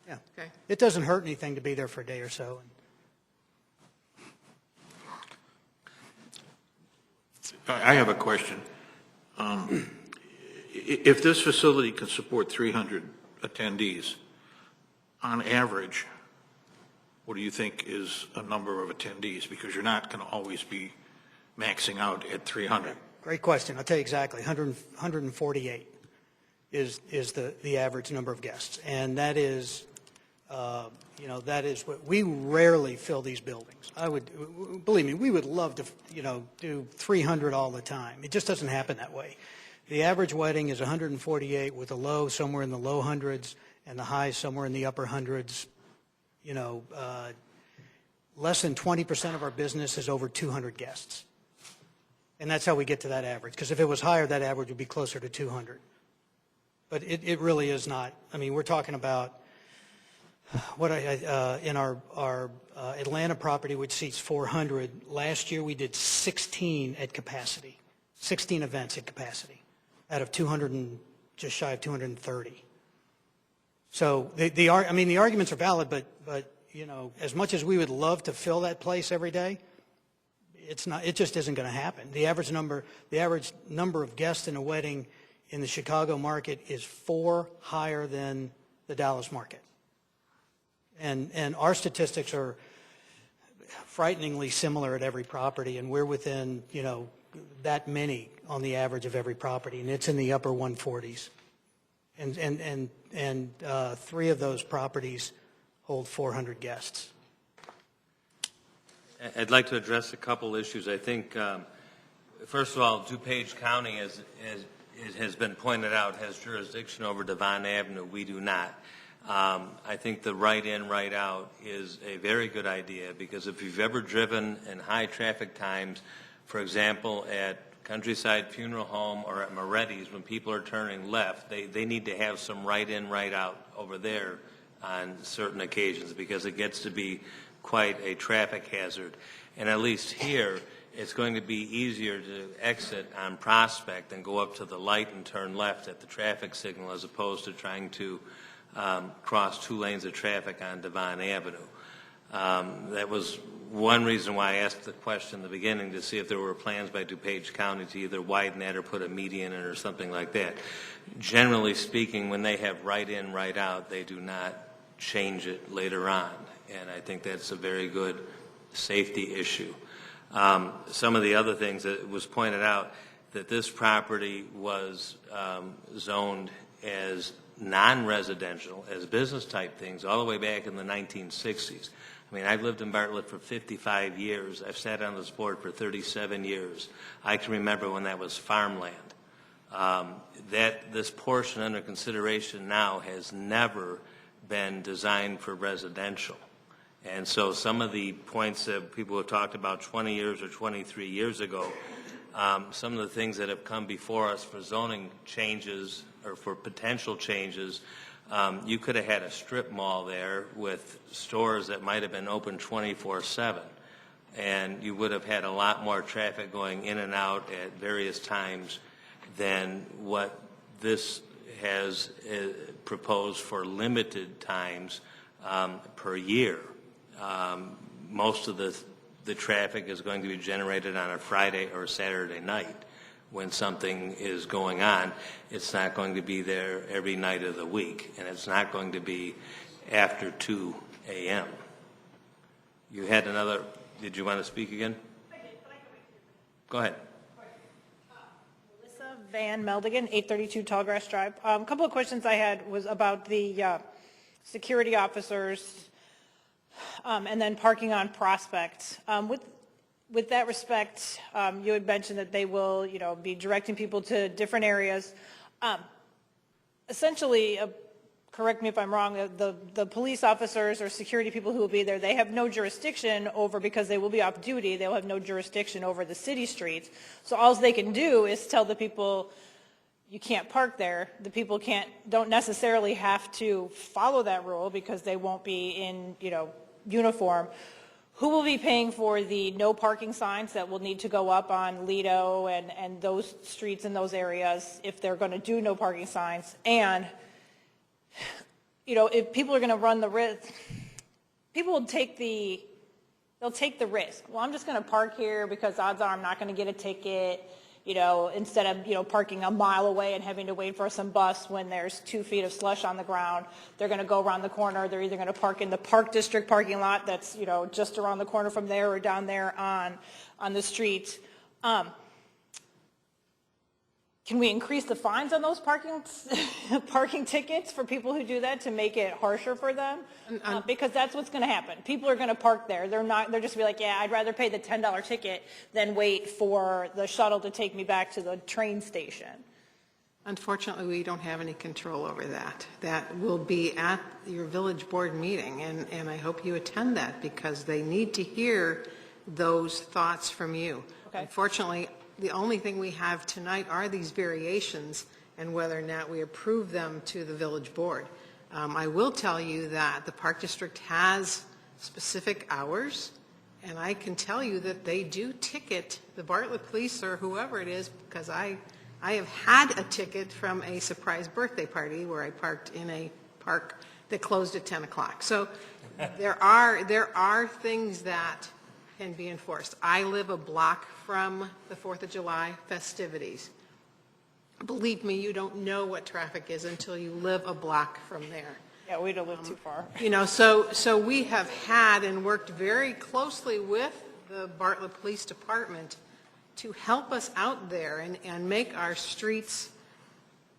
Yeah. Okay. It doesn't hurt anything to be there for a day or so. I have a question. If this facility can support 300 attendees, on average, what do you think is a number of attendees? Because you're not going to always be maxing out at 300. Great question. I'll tell you exactly. 148 is the average number of guests, and that is, you know, that is what we rarely fill these buildings. Believe me, we would love to, you know, do 300 all the time. It just doesn't happen that way. The average wedding is 148 with a low somewhere in the low hundreds and the high somewhere in the upper hundreds. You know, less than 20% of our business is over 200 guests. And that's how we get to that average. Because if it was higher, that average would be closer to 200. But it really is not. I mean, we're talking about in our Atlanta property, which seats 400. Last year, we did 16 at capacity, 16 events at capacity, out of 200 and just shy of 230. So the arguments are valid, but you know, as much as we would love to fill that place every day, it's not. It just isn't going to happen. The average number of guests in a wedding in the Chicago market is 4 higher than the Dallas market, and our statistics are frighteningly similar at every property, and we're within, you know, that many on the average of every property, and it's in the upper 140s. And 3 of those properties hold 400 guests. I'd like to address a couple issues. I think, first of all, DuPage County, as it has been pointed out, has jurisdiction over Devon Avenue. We do not. I think the right in, right out is a very good idea, because if you've ever driven in high traffic times, for example, at Countryside Funeral Home or at Moretti's, when people are turning left, they need to have some right in, right out over there on certain occasions, because it gets to be quite a traffic hazard. And at least here, it's going to be easier to exit on Prospect and go up to the light and turn left at the traffic signal, as opposed to trying to cross 2 lanes of traffic on Devon Avenue. That was one reason why I asked the question in the beginning, to see if there were plans by DuPage County to either widen that or put a median in or something like that. Generally speaking, when they have right in, right out, they do not change it later on, and I think that's a very good safety issue. Some of the other things that was pointed out, that this property was zoned as non-residential, as business type things, all the way back in the 1960s. I mean, I've lived in Bartlett for 55 years. I've sat on this board for 37 years. I can remember when that was farmland. This portion under consideration now has never been designed for residential. And so some of the points that people have talked about 20 years or 23 years ago, some of the things that have come before us for zoning changes or for potential changes, you could have had a strip mall there with stores that might have been open 24/7, and you would have had a lot more traffic going in and out at various times than what this has proposed for limited times per year. Most of the traffic is going to be generated on a Friday or Saturday night when something is going on. It's not going to be there every night of the week, and it's not going to be after 2 a.m. You had another, did you want to speak again? I did, but I can wait for Go ahead. Melissa Van Meldingen, 832 Tallgrass Drive. A couple of questions I had was about the security officers and then parking on Prospect. With that respect, you had mentioned that they will, be directing people to different areas. essentially, correct me if I'm wrong, the police officers or security people who will be there, they have no jurisdiction over, because they will be off duty, they'll have no jurisdiction over the city streets. So all they can do is tell the people, you can't park there. The people don't necessarily have to follow that rule because they won't be in, uniform. Who will be paying for the no parking signs that will need to go up on Lido and those streets in those areas if they're going to do no parking signs? And, if people are going to run the risk, people will take the risk. Well, I'm just going to park here because odds are I'm not going to get a ticket. Instead of, parking a mile away and having to wait for some bus when there's 2 feet of slush on the ground, they're going to go around the corner. They're either going to park in the Park District parking lot that's, just around the corner from there or down there on the street. Can we increase the fines on those parking tickets for people who do that to make it harsher for them? Because that's what's going to happen. People are going to park there. They're just be like, yeah, I'd rather pay the $10 ticket than wait for the shuttle to take me back to the train station. Unfortunately, we don't have any control over that. That will be at your village board meeting, and I hope you attend that because they need to hear those thoughts from you. Okay. Unfortunately, the only thing we have tonight are these variations and whether or not we approve them to the village board. I will tell you that the Park District has specific hours, and I can tell you that they do ticket the Bartlett police or whoever it is, because I have had a ticket from a surprise birthday party where I parked in a park that closed at 10 o'clock. So there are things that can be enforced. I live a block from the 4th of July festivities. Believe me, you don't know what traffic is until you live a block from there. Yeah, we don't live too far. So we have had and worked very closely with the Bartlett Police Department to help us out there and make our streets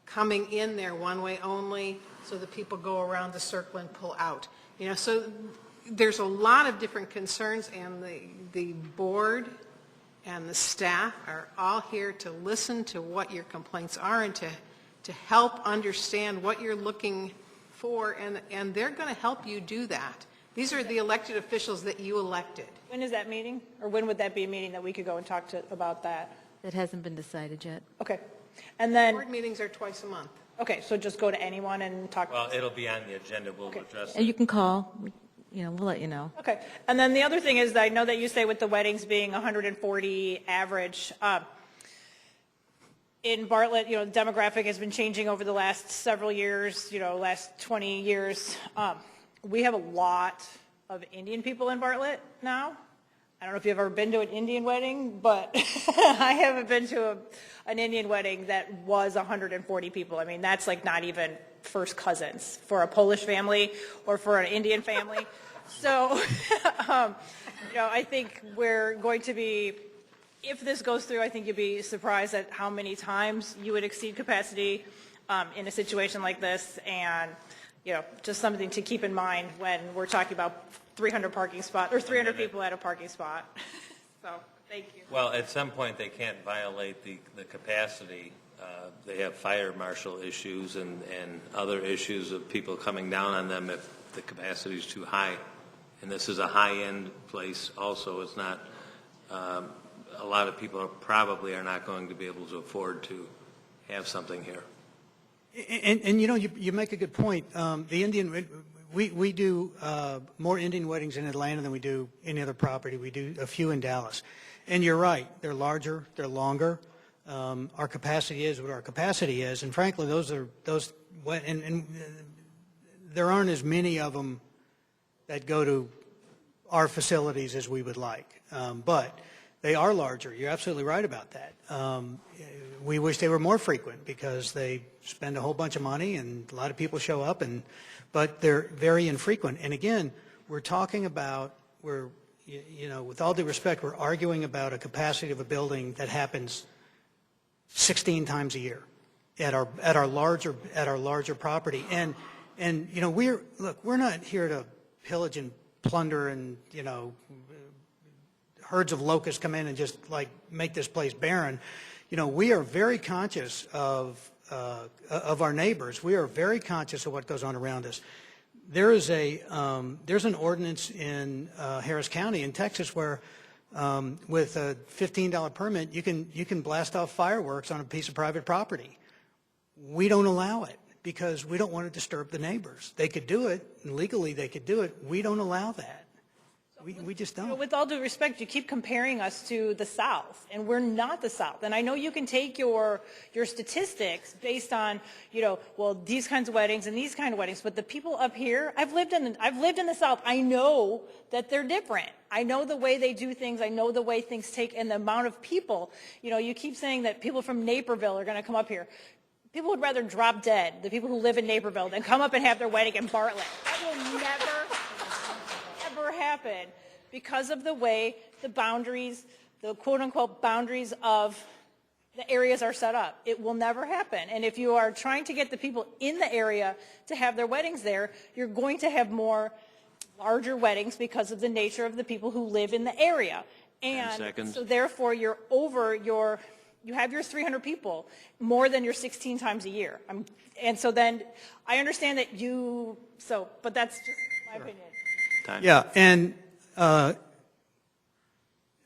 coming in there one way only so that people go around the circle and pull out. So there's a lot of different concerns, and the board and the staff are all here to listen to what your complaints are and to help understand what you're looking for, and they're going to help you do that. These are the elected officials that you elected. When is that meeting? Or when would that be a meeting that we could go and talk about that? That hasn't been decided yet. Okay. And then board meetings are twice a month. Okay, so just go to anyone and talk. Well, it'll be on the agenda. We'll address it. And you can call. We'll let you know. Okay. And then the other thing is, I know that you say with the weddings being 140 average, in Bartlett, demographic has been changing over the last several years, last 20 years. We have a lot of Indian people in Bartlett now. I don't know if you've ever been to an Indian wedding, but I haven't been to an Indian wedding that was 140 people. I mean, that's like not even first cousins for a Polish family or for an Indian family. So, I think we're going to be, if this goes through, I think you'd be surprised at how many times you would exceed capacity in a situation like this, and just something to keep in mind when we're talking about 300 parking spots or 300 people at a parking spot. So, thank you. Well, at some point they can't violate the capacity. They have fire marshal issues and other issues of people coming down on them if the capacity is too high. And this is a high-end place also. It's not, a lot of people probably are not going to be able to afford to have something here. And you make a good point. The Indian, we do more Indian weddings in Atlanta than we do any other property. We do a few in Dallas. And you're right, they're larger, they're longer. Our capacity is what our capacity is, and frankly, and there aren't as many of them that go to our facilities as we would like. But they are larger. You're absolutely right about that. We wish they were more frequent because they spend a whole bunch of money and a lot of people show up, but they're very infrequent. And again, we're talking about, with all due respect, we're arguing about a capacity of a building that happens 16 times a year at our larger property. And we're not here to pillage and plunder and herds of locusts come in and just like make this place barren. We are very conscious of of our neighbors. We are very conscious of what goes on around us. There's an ordinance in Harris County in Texas where with a $15 permit, you can blast off fireworks on a piece of private property. We don't allow it because we don't want to disturb the neighbors. They could do it, and legally they could do it. We don't allow that. We just don't. You know, with all due respect, you keep comparing us to the South, and we're not the South. And I know you can take your statistics based on, well, these kinds of weddings and these kind of weddings, but the people up here, I've lived in the South. I know that they're different. I know the way they do things. I know the way things take, and the amount of people. You keep saying that people from Naperville are going to come up here. People would rather drop dead, the people who live in Naperville, than come up and have their wedding in Bartlett. That will never happen because of the way the boundaries, the quote-unquote boundaries of the areas are set up. It will never happen. And if you are trying to get the people in the area to have their weddings there, you're going to have more larger weddings because of the nature of the people who live in the area. And so therefore you have your 300 people, more than your 16 times a year. And so then I understand that but that's just my opinion. Yeah, and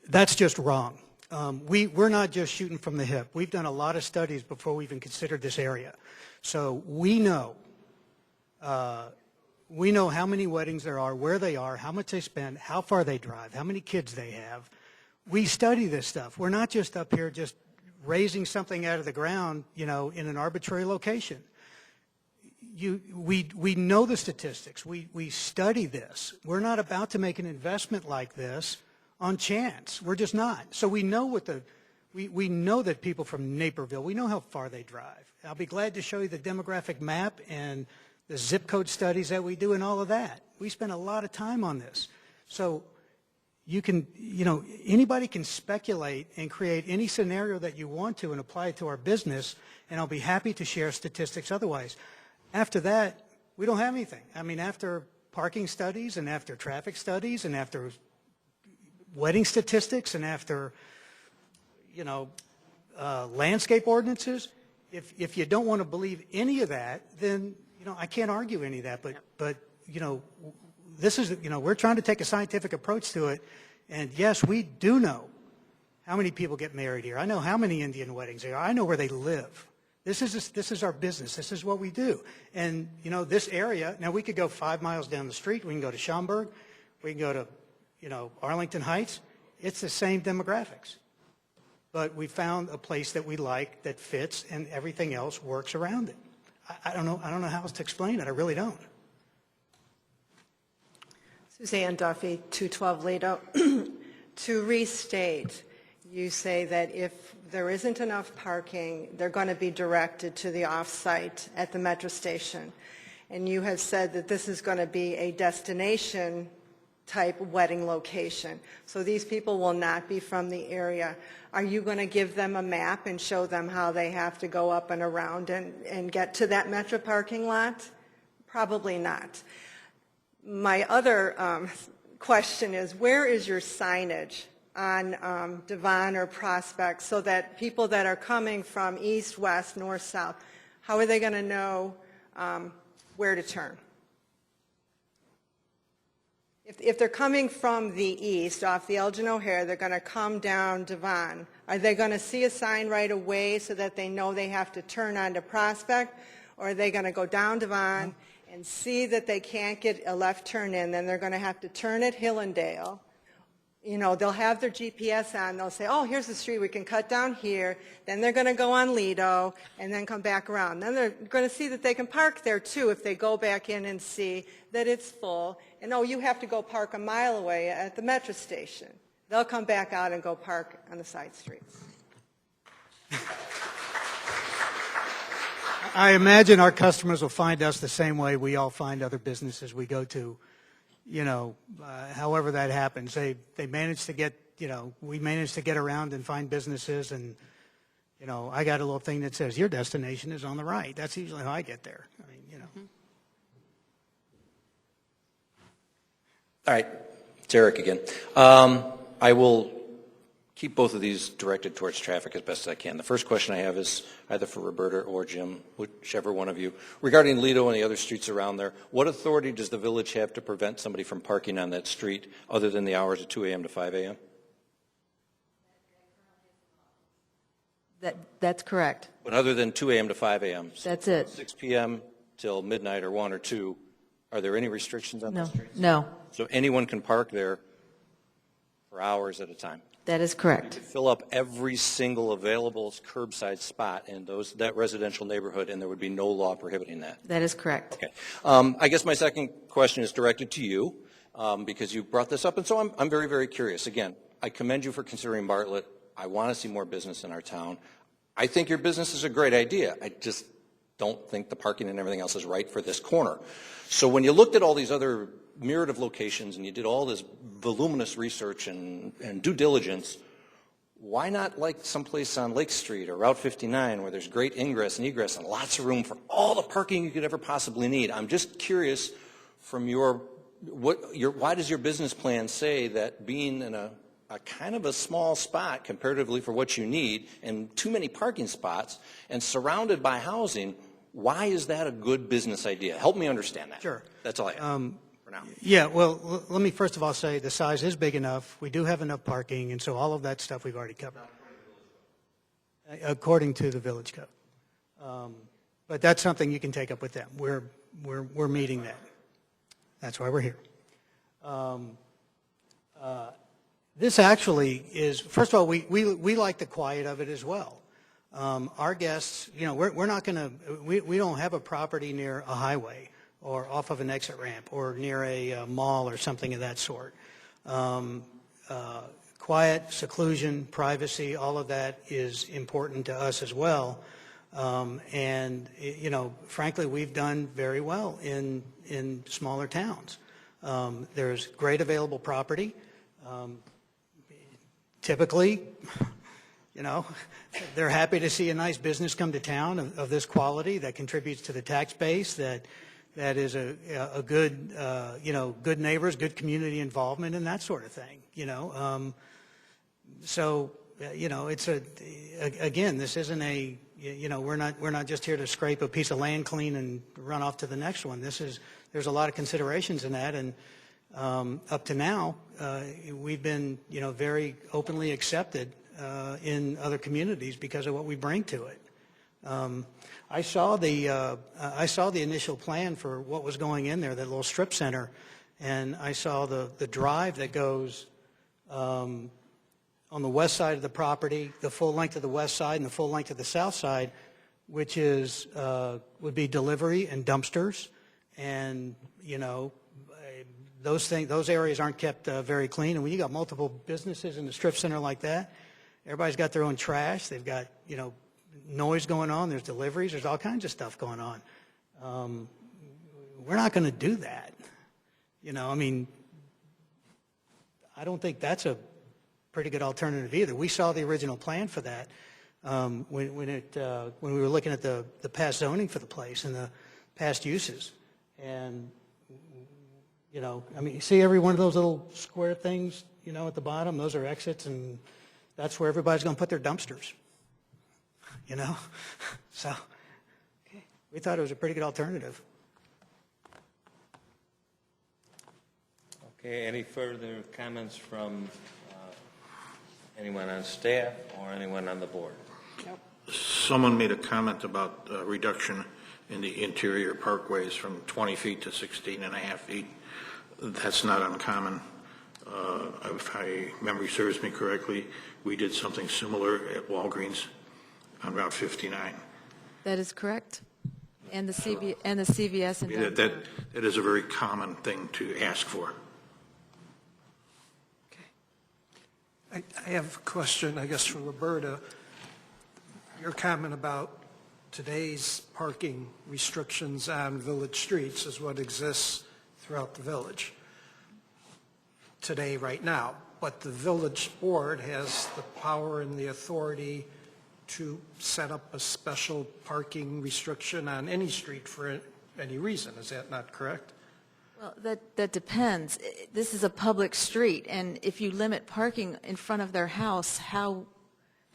that's just wrong. We're not just shooting from the hip. We've done a lot of studies before we even considered this area. So we know how many weddings there are, where they are, how much they spend, how far they drive, how many kids they have. We study this stuff. We're not just up here just raising something out of the ground, in an arbitrary location. We know the statistics. We study this. We're not about to make an investment like this on chance. We're just not. So we know we know that people from Naperville, we know how far they drive. I'll be glad to show you the demographic map and the zip code studies that we do and all of that. We spend a lot of time on this. So anybody can speculate and create any scenario that you want to and apply it to our business, and I'll be happy to share statistics otherwise. After that, we don't have anything. I mean, after parking studies and after traffic studies and after wedding statistics and after, landscape ordinances, if you don't want to believe any of that, then, I can't argue any of that. But this is, we're trying to take a scientific approach to it. And yes, we do know how many people get married here. I know how many Indian weddings there are. I know where they live. This is our business. This is what we do. And, this area, now we could go 5 miles down the street. We can go to Schaumburg. We can go to, Arlington Heights. It's the same demographics. But we found a place that we like that fits and everything else works around it. I don't know how else to explain it. I really don't. Suzanne Duffy, 212 Lido. To restate, you say that if there isn't enough parking, they're going to be directed to the off-site at the metro station. And you have said that this is going to be a destination type wedding location. So these people will not be from the area. Are you going to give them a map and show them how they have to go up and around and get to that metro parking lot? Probably not. My other question is, where is your signage on Devon or Prospect so that people that are coming from east, west, north, south, how are they going to know where to turn? If they're coming from the east, off the Elgin O'Hare, they're going to come down Devon. Are they going to see a sign right away so that they know they have to turn onto Prospect? Or are they going to go down Devon and see that they can't get a left turn in, then they're going to have to turn at Hillendale? They'll have their GPS on. They'll say, oh, here's the street. We can cut down here. Then they're going to go on Lido and then come back around. Then they're going to see that they can park there, too, if they go back in and see that it's full. And, oh, you have to go park a mile away at the metro station. They'll come back out and go park on the side streets. I imagine our customers will find us the same way we all find other businesses we go to. However that happens, they manage to get, we manage to get around and find businesses, and, I got a little thing that says your destination is on the right. That's usually how I get there. I mean, All right, it's Eric again. I will keep both of these directed towards traffic as best as I can. The first question I have is either for Roberta or Jim, whichever one of you. Regarding Lido and the other streets around there, what authority does the village have to prevent somebody from parking on that street other than the hours of 2 a.m. to 5 a.m.? That's correct. But other than 2 a.m. to 5 a.m.? So That's it. 6 p.m. till midnight or 1 or 2, are there any restrictions on No. those streets? No, So anyone can park there for hours at a time? that is correct. Fill up every single available curbside spot in that residential neighborhood, and there would be no law prohibiting that? That is correct. Okay. I guess my second question is directed to you, because you brought this up, and so I'm very, very curious. Again, I commend you for considering Bartlett. I want to see more business in our town. I think your business is a great idea. I just don't think the parking and everything else is right for this corner. So when you looked at all these other myriad of locations and you did all this voluminous research and due diligence, why not like someplace on Lake Street or Route 59 where there's great ingress and egress and lots of room for all the parking you could ever possibly need? I'm just curious from why does your business plan say that being in a kind of a small spot comparatively for what you need and too many parking spots and surrounded by housing, why is that a good business idea? Help me understand that. Sure. That's all I have for now. Yeah, well, let me first of all say the size is big enough. We do have enough parking, and so all of that stuff we've already covered, according to the village code. But that's something you can take up with them. We're meeting that. That's why we're here. This actually is, first of all, we like the quiet of it as well. Our guests, we're not going to, we don't have a property near a highway or off of an exit ramp or near a mall or something of that sort. Quiet, seclusion, privacy, all of that is important to us as well. And frankly, we've done very well in smaller towns. There's great available property. Typically, they're happy to see a nice business come to town of this quality that contributes to the tax base, that is a good, good neighbors, good community involvement, and that sort of thing. So it's again, this isn't a, we're not just here to scrape a piece of land clean and run off to the next one. There's a lot of considerations in that, and up to now, we've been, very openly accepted in other communities because of what we bring to it. I saw the initial plan for what was going in there, that little strip center, and I saw the drive that goes on the west side of the property, the full length of the west side and the full length of the south side, which is would be delivery and dumpsters, and those areas aren't kept very clean. And when you got multiple businesses in a strip center like that, everybody's got their own trash. They've got noise going on. There's deliveries. There's all kinds of stuff going on. We're not going to do that. I don't think that's a pretty good alternative either. We saw the original plan for that when we were looking at the past zoning for the place and the past uses. And you see every one of those little square things, at the bottom, those are exits, and that's where everybody's going to put their dumpsters, So we thought it was a pretty good alternative. Okay, any further comments from anyone on staff or anyone on the board? Nope. Someone made a comment about reduction in the interior parkways from 20 feet to 16 and a half feet. That's not uncommon. If my memory serves me correctly, we did something similar at Walgreens on Route 59. That is correct. And the CVS and That is a very common thing to ask for. I have a question, I guess, for Roberta. Your comment about today's parking restrictions on village streets is what exists throughout the village today, right now. But the village board has the power and the authority to set up a special parking restriction on any street for any reason. Is that not correct? Well, that depends. This is a public street, and if you limit parking in front of their house,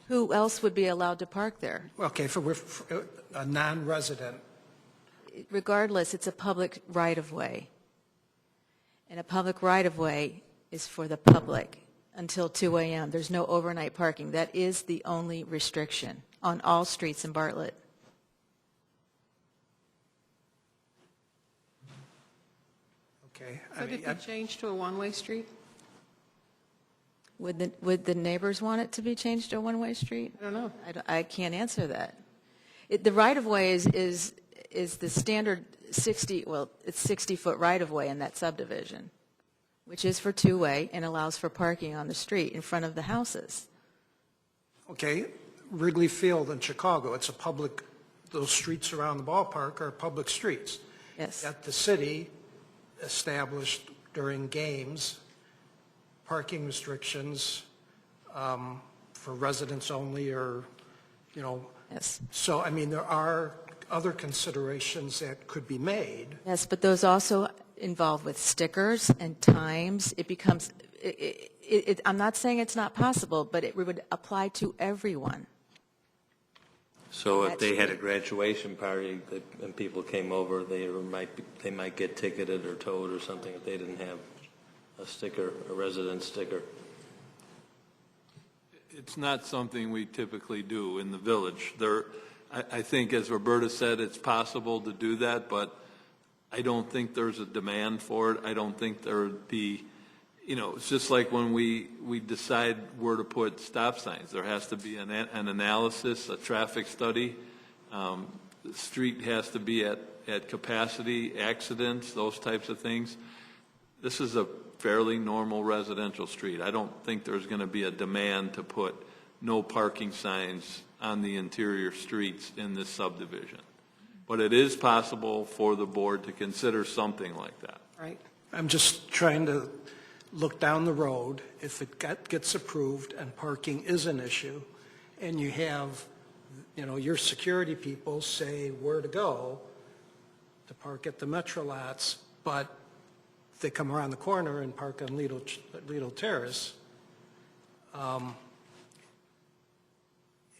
who else would be allowed to park there? Okay, for a non-resident, Regardless, it's a public right-of-way. And a public right-of-way is for the public until 2 a.m. There's no overnight parking. That is the only restriction on all streets in Bartlett. okay? Could it be changed to a one-way street? Would the neighbors want it to be changed to a one-way street? I don't know. I can't answer that. The right-of-way is the standard 60-foot right-of-way in that subdivision, which is for two-way and allows for parking on the street in front of the houses. Okay, Wrigley Field in Chicago, it's a public, those streets around the ballpark are public streets. Yes. Yet the city established during games parking restrictions for residents only, or, you know. Yes. So, I mean, there are other considerations that could be made. Yes, but those also involve with stickers and times. It becomes, I'm not saying it's not possible, but it would apply to everyone. So if they had a graduation party and people came over, they might get ticketed or towed or something if they didn't have a sticker, a resident sticker. It's not something we typically do in the village. I think, as Roberta said, it's possible to do that, but I don't think there's a demand for it. I don't think there would be, it's just like when we decide where to put stop signs. There has to be an analysis, a traffic study. The street has to be at capacity, accidents, those types of things. This is a fairly normal residential street. I don't think there's going to be a demand to put no parking signs on the interior streets in this subdivision. But it is possible for the board to consider something like that. Right. I'm just trying to look down the road. If it gets approved and parking is an issue, and you have, your security people say where to go to park at the Metro lots, but they come around the corner and park on Lido Terrace,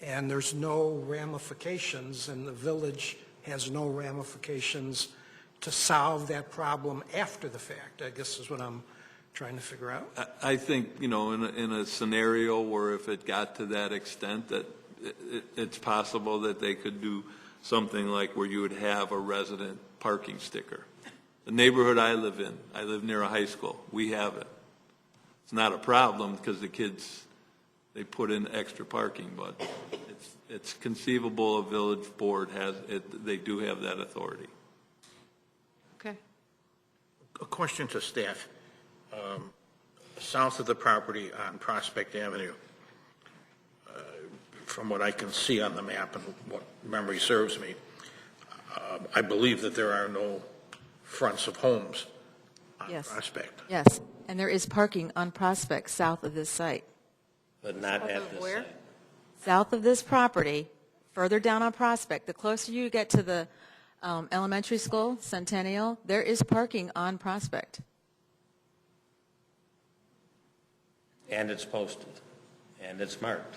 and there's no ramifications, and the village has no ramifications to solve that problem after the fact, I guess is what I'm trying to figure out. I think, in a scenario where if it got to that extent, that it's possible that they could do something like where you would have a resident parking sticker. The neighborhood I live in, I live near a high school. We have it. It's not a problem because the kids, they put in extra parking, but it's conceivable a village board has it. They do have that authority. Okay. A question to staff. South of the property on Prospect Avenue, from what I can see on the map and what memory serves me, I believe that there are no fronts of homes on Prospect. Yes, and there is parking on Prospect south of this site. But not at this site. South of this property, further down on Prospect, the closer you get to the elementary school, Centennial, there is parking on Prospect. And it's posted, and it's marked.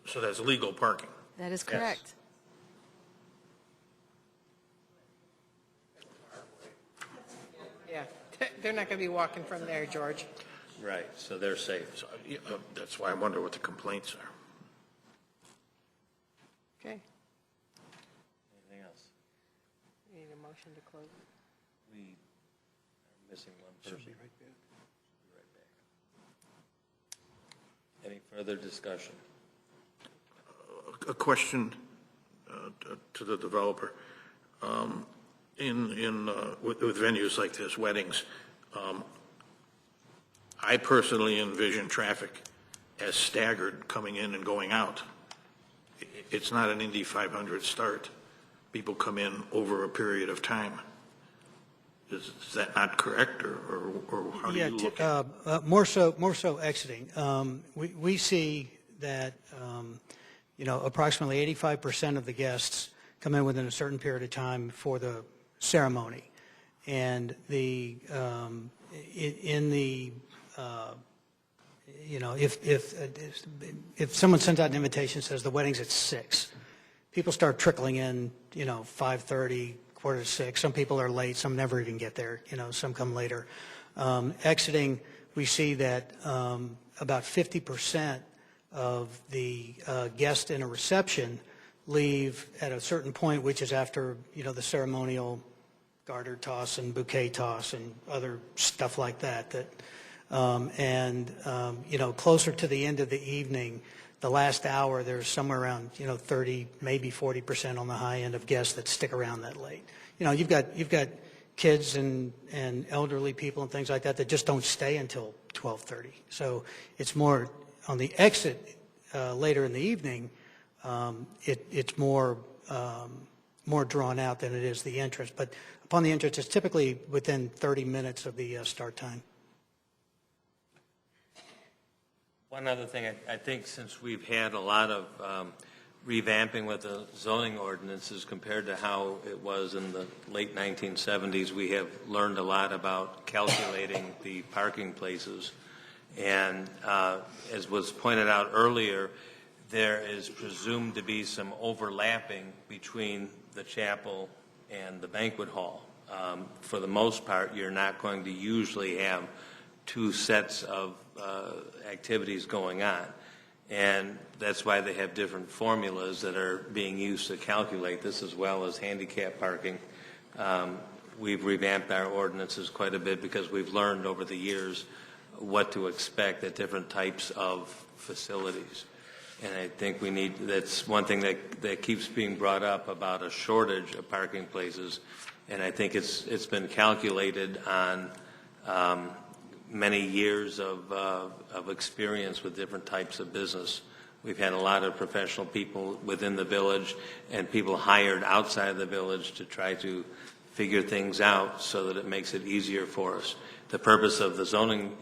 So that's legal parking. That is correct. Yeah, they're not going to be walking from there, George. Right, so they're safe. So, that's why I wonder what the complaints are. Okay. Anything else? We need a motion to close. We are missing one person. Be right back. Any further discussion? A question to the developer. With venues like this, weddings, I personally envision traffic as staggered coming in and going out. It's not an Indy 500 start. People come in over a period of time. Is that not correct, or how do you look at it? More so exiting. We see that approximately 85% of the guests come in within a certain period of time for the ceremony. And the, in the, you know, if someone sends out an invitation that says the wedding's at 6, people start trickling in, you know, 5:30, 5:45. Some people are late, some never even get there, you know, some come later. Exiting, we see that about 50% of the guests in a reception leave at a certain point, which is after, you know, the ceremonial garter toss and bouquet toss and other stuff like that. You know, closer to the end of the evening, the last hour, there's somewhere around, you know, 30, maybe 40% on the high end of guests that stick around that late. You know, you've got kids and elderly people and things like that that just don't stay until 12:30. So it's more on the exit later in the evening. It's more drawn out than it is the entrance. But upon the entrance, it's typically within 30 minutes of the start time. One other thing, I think since we've had a lot of revamping with the zoning ordinances compared to how it was in the late 1970s, we have learned a lot about calculating the parking places. And as was pointed out earlier, there is presumed to be some overlapping between the chapel and the banquet hall. For the most part, you're not going to usually have two sets of activities going on. And that's why they have different formulas that are being used to calculate this, as well as handicap parking. We've revamped our ordinances quite a bit because we've learned over the years what to expect at different types of facilities. And I think that's one thing that keeps being brought up about a shortage of parking places. And I think it's been calculated on many years of experience with different types of business. We've had a lot of professional people within the village and people hired outside of the village to try to figure things out so that it makes it easier for us. The purpose of the zoning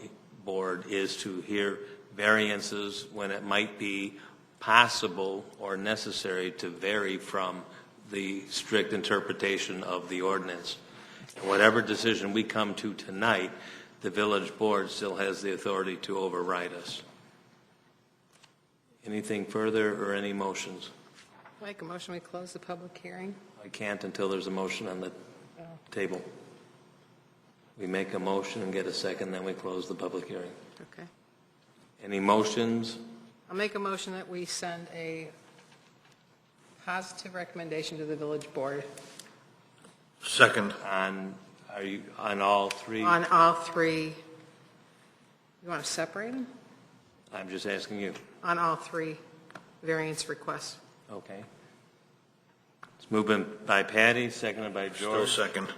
board is to hear variances when it might be possible or necessary to vary from the strict interpretation of the ordinance. And whatever decision we come to tonight, the village board still has the authority to override us. Anything further or any motions? Make a motion, we close the public hearing. I can't until there's a motion on the table. We make a motion and get a second, then we close the public hearing. Okay. Any motions? I'll make a motion that we send a positive recommendation to the village board. Second. Are you on all three? On all three. You want to separate them? I'm just asking you. On all three variance requests. Okay. It's moved by Patty, seconded by George. Still second.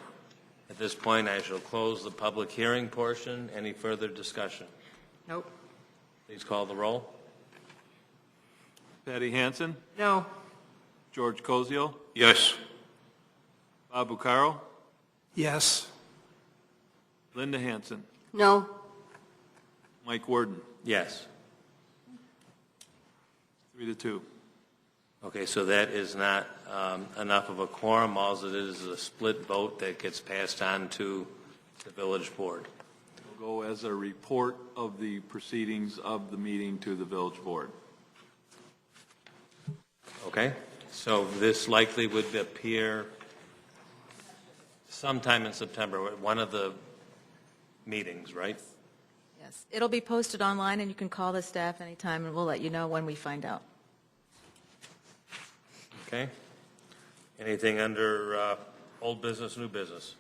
At this point, I shall close the public hearing portion. Any further discussion? Nope. Please call the roll. Patty Hansen? No. George Cozio? Yes. Bob Bucaro? Yes. Linda Hansen? No. Mike Worden? Yes. 3-2. Okay, so that is not enough of a quorum. All it is a split vote that gets passed on to the village board. Will go as a report of the proceedings of the meeting to the village board. Okay, so this likely would appear sometime in September, one of the meetings, right? Yes. It'll be posted online, and you can call the staff anytime, and we'll let you know when we find out. Okay. Anything under old business, new business?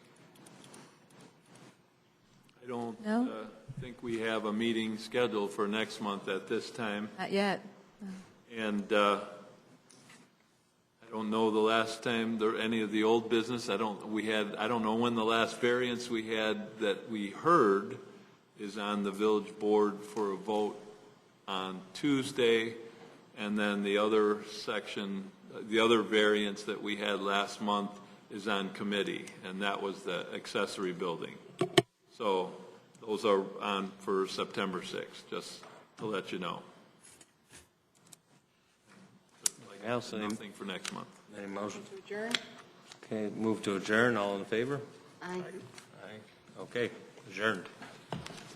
I don't No? think we have a meeting scheduled for next month at this time. Not yet. And I don't know the last time there any of the old business. I don't know when the last variance we had that we heard is on the village board for a vote on Tuesday, and then the other section, the other variance that we had last month is on committee, and that was the accessory building. So those are on for September 6th, just to let you know. Anything else? Nothing for next month. Any motion? To adjourn? Okay, move to adjourn. All in favor? Aye. Aye. Okay, adjourned.